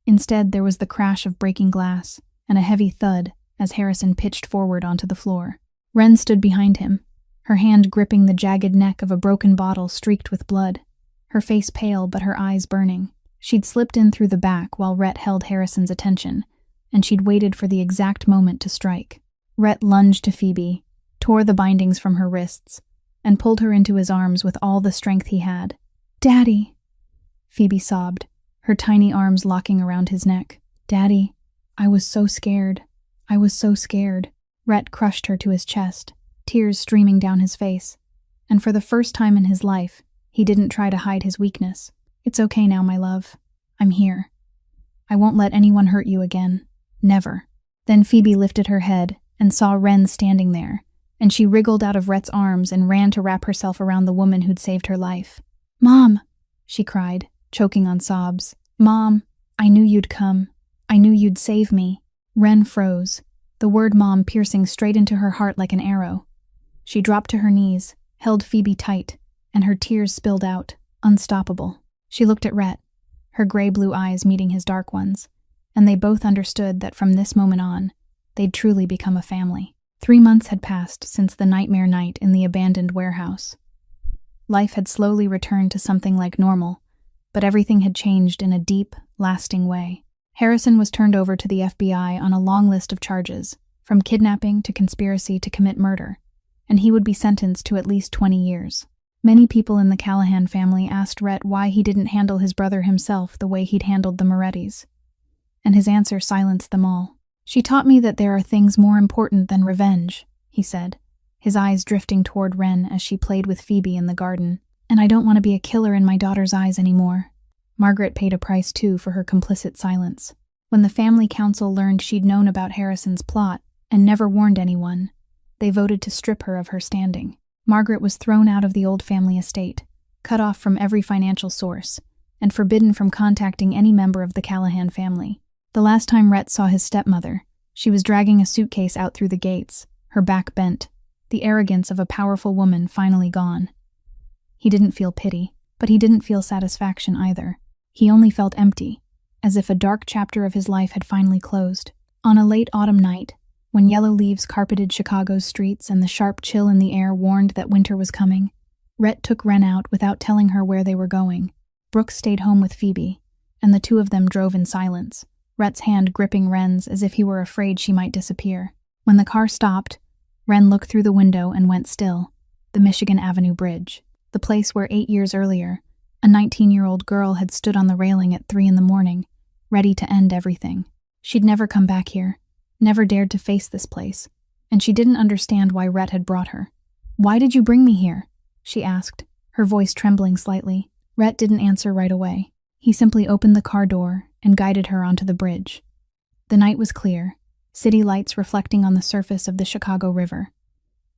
Speaker 1: Instead, there was the crash of breaking glass, and a heavy thud as Harrison pitched forward onto the floor. Wren stood behind him, her hand gripping the jagged neck of a broken bottle streaked with blood. her face pale but her eyes burning. She'd slipped in through the back while Rhett held Harrison's attention, and she'd waited for the exact moment to strike. Rhett lunged to Phoebe, tore the bindings from her wrists, and pulled her into his arms with all the strength he had. "Daddy!" Phoebe sobbed, her tiny arms locking around his neck. "Daddy, I was so scared. I was so scared." Rhett crushed her to his chest, tears streaming down his face. And for the first time in his life, he didn't try to hide his weakness. "It's okay now, my love. I'm here. I won't let anyone hurt you again. Never." Then Phoebe lifted her head and saw Ren standing there, and she wriggled out of Rhett's arms and ran to wrap herself around the woman who'd saved her life. "Mom!" she cried, choking on sobs. "Mom, I knew you'd come. I knew you'd save me." Ren froze, the word mom piercing straight into her heart like an arrow. She dropped to her knees, held Phoebe tight, and her tears spilled out, unstoppable. She looked at Rhett, her gray-blue eyes meeting his dark ones, and they both understood that from this moment on, they'd truly become a family. 3 months had passed since the nightmare night in the abandoned warehouse. Life had slowly returned to something like normal, but everything had changed in a deep, lasting way. Harrison was turned over to the FBI on a long list of charges, from kidnapping to conspiracy to commit murder, and he would be sentenced to at least 20 years. Many people in the Callahan family asked Rhett why he didn't handle his brother himself the way he'd handled the Morettis, and his answer silenced them all. "She taught me that there are things more important than revenge," he said, his eyes drifting toward Ren as she played with Phoebe in the garden. "And I don't want to be a killer in my daughter's eyes anymore." Margaret paid a price, too, for her complicit silence. When the family council learned she'd known about Harrison's plot and never warned anyone, they voted to strip her of her standing. Margaret was thrown out of the old family estate, cut off from every financial source, and forbidden from contacting any member of the Callahan family. The last time Rhett saw his stepmother, she was dragging a suitcase out through the gates, her back bent, the arrogance of a powerful woman finally gone. He didn't feel pity, but he didn't feel satisfaction either. He only felt empty, as if a dark chapter of his life had finally closed. On a late autumn night, when yellow leaves carpeted Chicago's streets and the sharp chill in the air warned that winter was coming, Rhett took Ren out without telling her where they were going. Brooks stayed home with Phoebe, and the two of them drove in silence, Rhett's hand gripping Ren's as if he were afraid she might disappear. When the car stopped, Ren looked through the window and went still. The Michigan Avenue Bridge, the place where 8 years earlier, a 19-year-old girl had stood on the railing at 3 a.m, ready to end everything. She'd never come back here, never dared to face this place, and she didn't understand why Rhett had brought her. "Why did you bring me here?" she asked, her voice trembling slightly. Rhett didn't answer right away. He simply opened the car door and guided her onto the bridge. The night was clear, city lights reflecting on the surface of the Chicago River,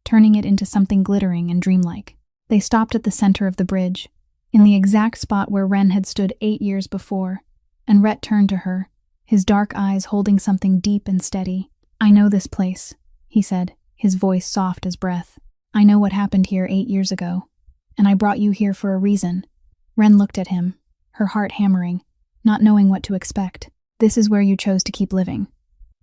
Speaker 1: turning it into something glittering and dreamlike. They stopped at the center of the bridge, in the exact spot where Ren had stood 8 years before, and Rhett turned to her, his dark eyes holding something deep and steady. "I know this place," he said, his voice soft as breath. "I know what happened here 8 years ago, and I brought you here for a reason." Ren looked at him, her heart hammering, not knowing what to expect. "This is where you chose to keep living,"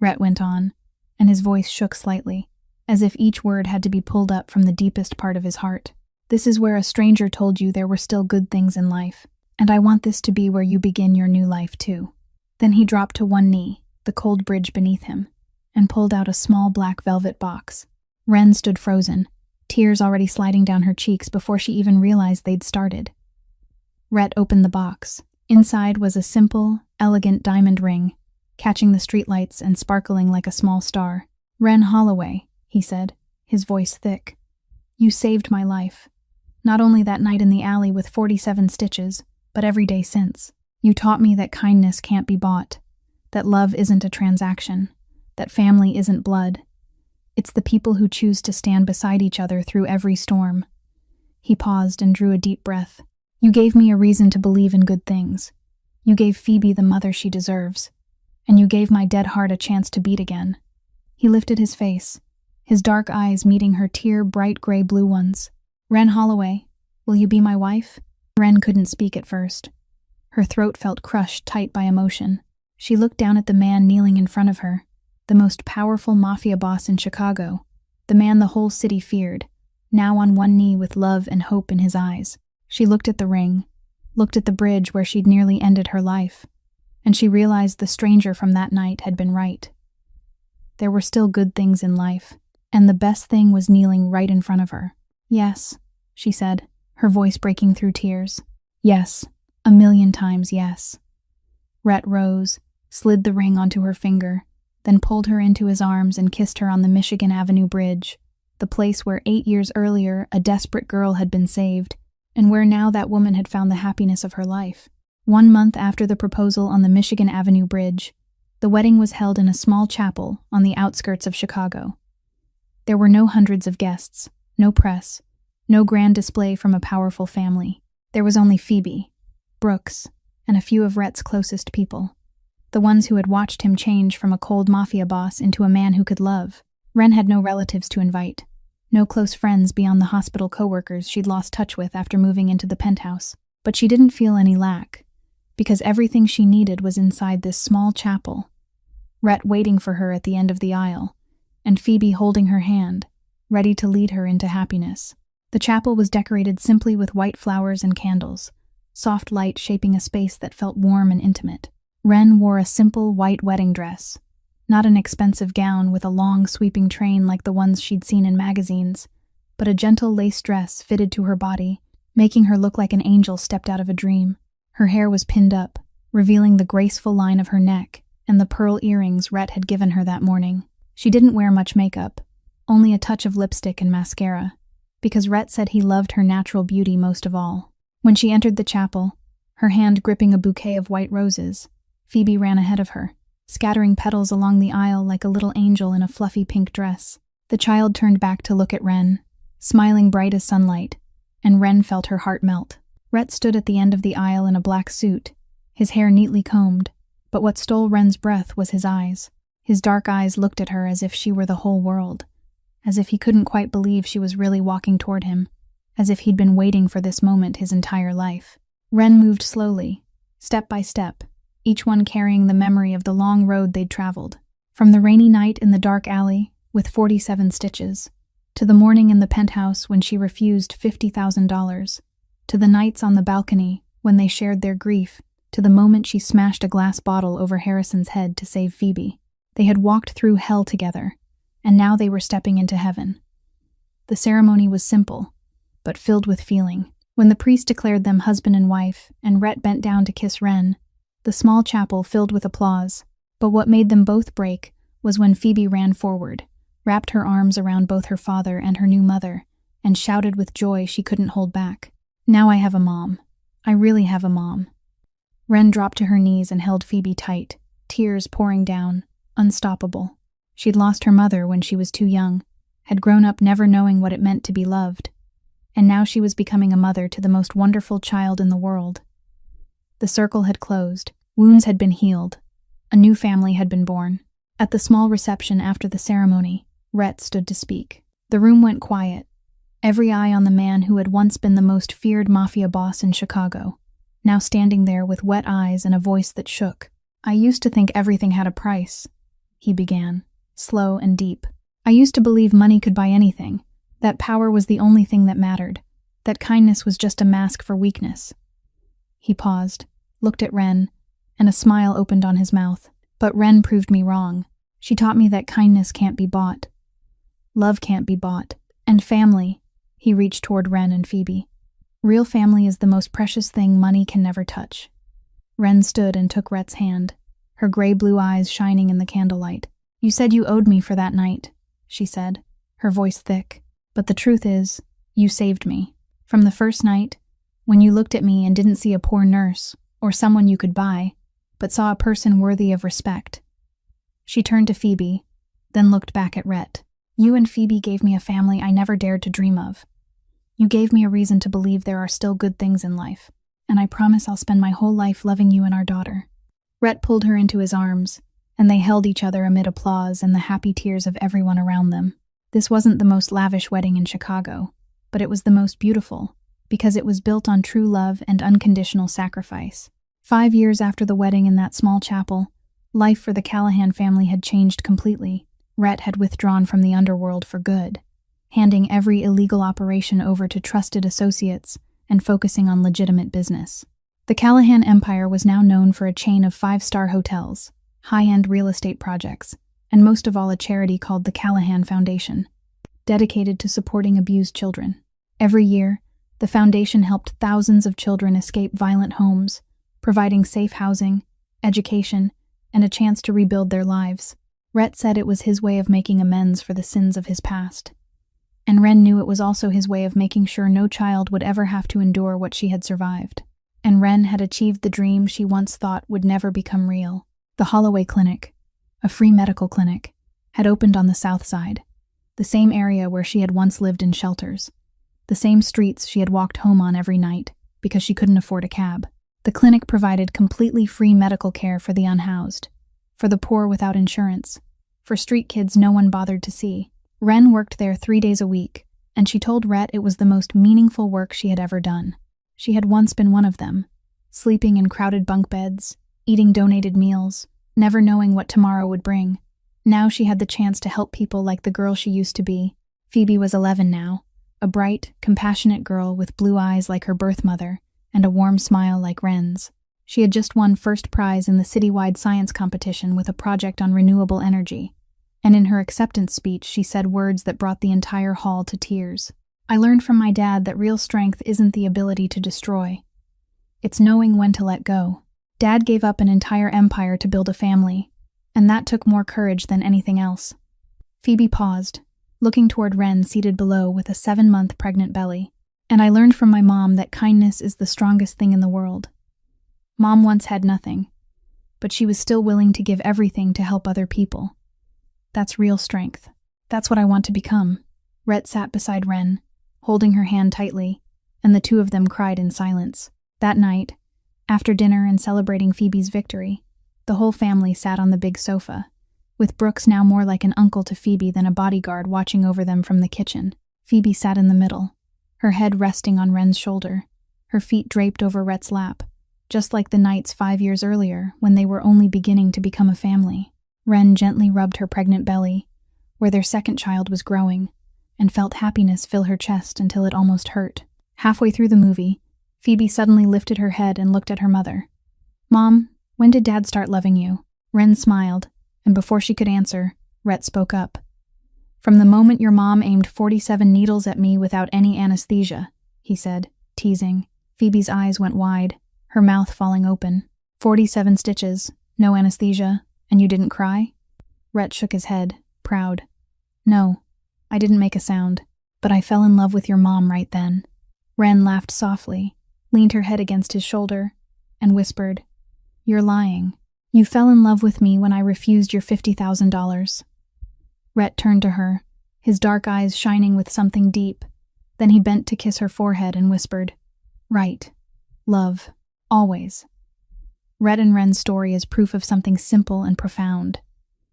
Speaker 1: Rhett went on, and his voice shook slightly, as if each word had to be pulled up from the deepest part of his heart. "This is where a stranger told you there were still good things in life, and I want this to be where you begin your new life too." Then he dropped to one knee, the cold bridge beneath him, and pulled out a small black velvet box. Ren stood frozen, tears already sliding down her cheeks before she even realized they'd started. Rhett opened the box. Inside was a simple, elegant diamond ring, catching the streetlights and sparkling like a small star. "Ren Holloway," he said, his voice thick. "You saved my life. Not only that night in the alley with 47 stitches, but every day since. You taught me that kindness can't be bought, that love isn't a transaction, that family isn't blood. It's the people who choose to stand beside each other through every storm." He paused and drew a deep breath. "You gave me a reason to believe in good things. You gave Phoebe the mother she deserves, and you gave my dead heart a chance to beat again." He lifted his face, his dark eyes meeting her tear-bright gray-blue ones. "Ren Holloway, will you be my wife?" Ren couldn't speak at first. Her throat felt crushed tight by emotion. She looked down at the man kneeling in front of her, the most powerful Mafia boss in Chicago, the man the whole city feared, now on one knee with love and hope in his eyes. She looked at the ring, looked at the bridge where she'd nearly ended her life, and she realized the stranger from that night had been right. There were still good things in life, and the best thing was kneeling right in front of her. "Yes," she said, her voice breaking through tears. "Yes, 1,000,000 times yes." Rhett rose, slid the ring onto her finger, then pulled her into his arms and kissed her on the Michigan Avenue Bridge, the place where 8 years earlier a desperate girl had been saved, and where now that woman had found the happiness of her life. 1 month after the proposal on the Michigan Avenue Bridge, the wedding was held in a small chapel on the outskirts of Chicago. There were no hundreds of guests, no press, no grand display from a powerful family. There was only Phoebe, Brooks, and a few of Rhett's closest people, the ones who had watched him change from a cold mafia boss into a man who could love. Wren had no relatives to invite, no close friends beyond the hospital coworkers she'd lost touch with after moving into the penthouse. But she didn't feel any lack, because everything she needed was inside this small chapel. Rhett waiting for her at the end of the aisle, and Phoebe holding her hand, ready to lead her into happiness. The chapel was decorated simply with white flowers and candles, soft light shaping a space that felt warm and intimate. Wren wore a simple white wedding dress, not an expensive gown with a long sweeping train like the ones she'd seen in magazines, but a gentle lace dress fitted to her body, making her look like an angel stepped out of a dream. Her hair was pinned up, revealing the graceful line of her neck and the pearl earrings Rhett had given her that morning. She didn't wear much makeup, only a touch of lipstick and mascara, because Rhett said he loved her natural beauty most of all. When she entered the chapel, her hand gripping a bouquet of white roses, Phoebe ran ahead of her, scattering petals along the aisle like a little angel in a fluffy pink dress. The child turned back to look at Wren, smiling bright as sunlight, and Wren felt her heart melt. Rhett stood at the end of the aisle in a black suit, his hair neatly combed, but what stole Wren's breath was his eyes. His dark eyes looked at her as if she were the whole world, as if he couldn't quite believe she was really walking toward him, as if he'd been waiting for this moment his entire life. Wren moved slowly, step by step, each one carrying the memory of the long road they'd traveled. From the rainy night in the dark alley, with 47 stitches, to the morning in the penthouse when she refused $50,000, to the nights on the balcony when they shared their grief, to the moment she smashed a glass bottle over Harrison's head to save Phoebe. They had walked through hell together, and now they were stepping into heaven. The ceremony was simple, but filled with feeling. When the priest declared them husband and wife, and Rhett bent down to kiss Wren, the small chapel filled with applause. But what made them both break was when Phoebe ran forward, wrapped her arms around both her father and her new mother, and shouted with joy she couldn't hold back. "Now I have a mom. I really have a mom." Wren dropped to her knees and held Phoebe tight, tears pouring down, unstoppable. She'd lost her mother when she was too young, had grown up never knowing what it meant to be loved, and now she was becoming a mother to the most wonderful child in the world. The circle had closed, wounds had been healed, a new family had been born. At the small reception after the ceremony, Rhett stood to speak. The room went quiet, every eye on the man who had once been the most feared mafia boss in Chicago, now standing there with wet eyes and a voice that shook. "I used to think everything had a price," he began, slow and deep. "I used to believe money could buy anything, that power was the only thing that mattered, that kindness was just a mask for weakness." He paused, looked at Wren, and a smile opened on his mouth. "But Wren proved me wrong. She taught me that kindness can't be bought. Love can't be bought. And family," he reached toward Wren and Phoebe. "Real family is the most precious thing money can never touch." Wren stood and took Rhett's hand, her gray-blue eyes shining in the candlelight. "You said you owed me for that night," she said, her voice thick. "But the truth is, you saved me. From the first night, when you looked at me and didn't see a poor nurse or someone you could buy, but saw a person worthy of respect." She turned to Phoebe, then looked back at Rhett. "You and Phoebe gave me a family I never dared to dream of. You gave me a reason to believe there are still good things in life, and I promise I'll spend my whole life loving you and our daughter." Rhett pulled her into his arms, and they held each other amid applause and the happy tears of everyone around them. This wasn't the most lavish wedding in Chicago, but it was the most beautiful, because it was built on true love and unconditional sacrifice. 5 years after the wedding in that small chapel, life for the Callahan family had changed completely. Rhett had withdrawn from the underworld for good, handing every illegal operation over to trusted associates and focusing on legitimate business. The Callahan Empire was now known for a chain of 5-star hotels, high-end real estate projects, and most of all a charity called the Callahan Foundation, dedicated to supporting abused children. Every year, the foundation helped thousands of children escape violent homes, providing safe housing, education, and a chance to rebuild their lives. Rhett said it was his way of making amends for the sins of his past. And Ren knew it was also his way of making sure no child would ever have to endure what she had survived. And Ren had achieved the dream she once thought would never become real. The Holloway Clinic, a free medical clinic, had opened on the south side, the same area where she had once lived in shelters, the same streets she had walked home on every night because she couldn't afford a cab. The clinic provided completely free medical care for the unhoused, for the poor without insurance, for street kids no one bothered to see. Ren worked there 3 days a week, and she told Rhett it was the most meaningful work she had ever done. She had once been one of them, sleeping in crowded bunk beds, eating donated meals, never knowing what tomorrow would bring. Now she had the chance to help people like the girl she used to be. Phoebe was 11 now, a bright, compassionate girl with blue eyes like her birth mother and a warm smile like Ren's. She had just won first prize in the citywide science competition with a project on renewable energy, and in her acceptance speech she said words that brought the entire hall to tears. "I learned from my dad that real strength isn't the ability to destroy. It's knowing when to let go. Dad gave up an entire empire to build a family, and that took more courage than anything else." Phoebe paused, looking toward Ren seated below with a 7-month pregnant belly. "And I learned from my mom that kindness is the strongest thing in the world. Mom once had nothing, but she was still willing to give everything to help other people. That's real strength. That's what I want to become." Rhett sat beside Ren, holding her hand tightly, and the two of them cried in silence. That night, after dinner and celebrating Phoebe's victory, the whole family sat on the big sofa, with Brooks now more like an uncle to Phoebe than a bodyguard watching over them from the kitchen. Phoebe sat in the middle, her head resting on Ren's shoulder, her feet draped over Rhett's lap, just like the nights 5 years earlier when they were only beginning to become a family. Ren gently rubbed her pregnant belly, where their second child was growing, and felt happiness fill her chest until it almost hurt. Halfway through the movie, Phoebe suddenly lifted her head and looked at her mother. "Mom, when did Dad start loving you?" Ren smiled, and before she could answer, Rhett spoke up. "From the moment your mom aimed 47 needles at me without any anesthesia," he said, teasing. Phoebe's eyes went wide, her mouth falling open. 47 stitches, no anesthesia, and you didn't cry?" Rhett shook his head, proud. "No, I didn't make a sound, but I fell in love with your mom right then." Ren laughed softly, leaned her head against his shoulder, and whispered, "You're lying. You fell in love with me when I refused your $50,000. Rhett turned to her, his dark eyes shining with something deep. Then he bent to kiss her forehead and whispered, "Right. Love. Always." Rhett and Ren's story is proof of something simple and profound,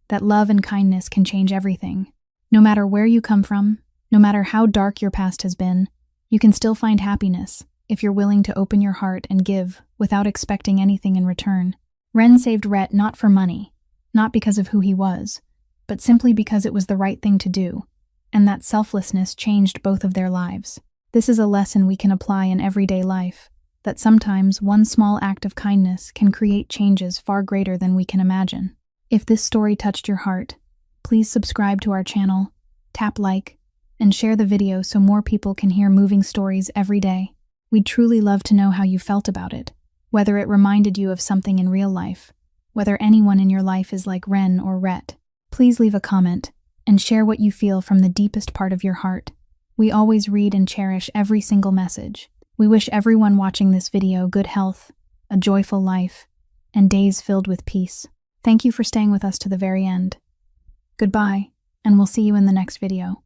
Speaker 1: that love and kindness can change everything. No matter where you come from, no matter how dark your past has been, you can still find happiness if you're willing to open your heart and give without expecting anything in return. Ren saved Rhett not for money, not because of who he was, but simply because it was the right thing to do, and that selflessness changed both of their lives. This is a lesson we can apply in everyday life, that sometimes one small act of kindness can create changes far greater than we can imagine. If this story touched your heart, please subscribe to our channel, tap like, and share the video so more people can hear moving stories every day. We'd truly love to know how you felt about it, whether it reminded you of something in real life, whether anyone in your life is like Ren or Rhett. Please leave a comment and share what you feel from the deepest part of your heart. We always read and cherish every single message. We wish everyone watching this video good health, a joyful life, and days filled with peace. Thank you for staying with us to the very end. Goodbye, and we'll see you in the next video.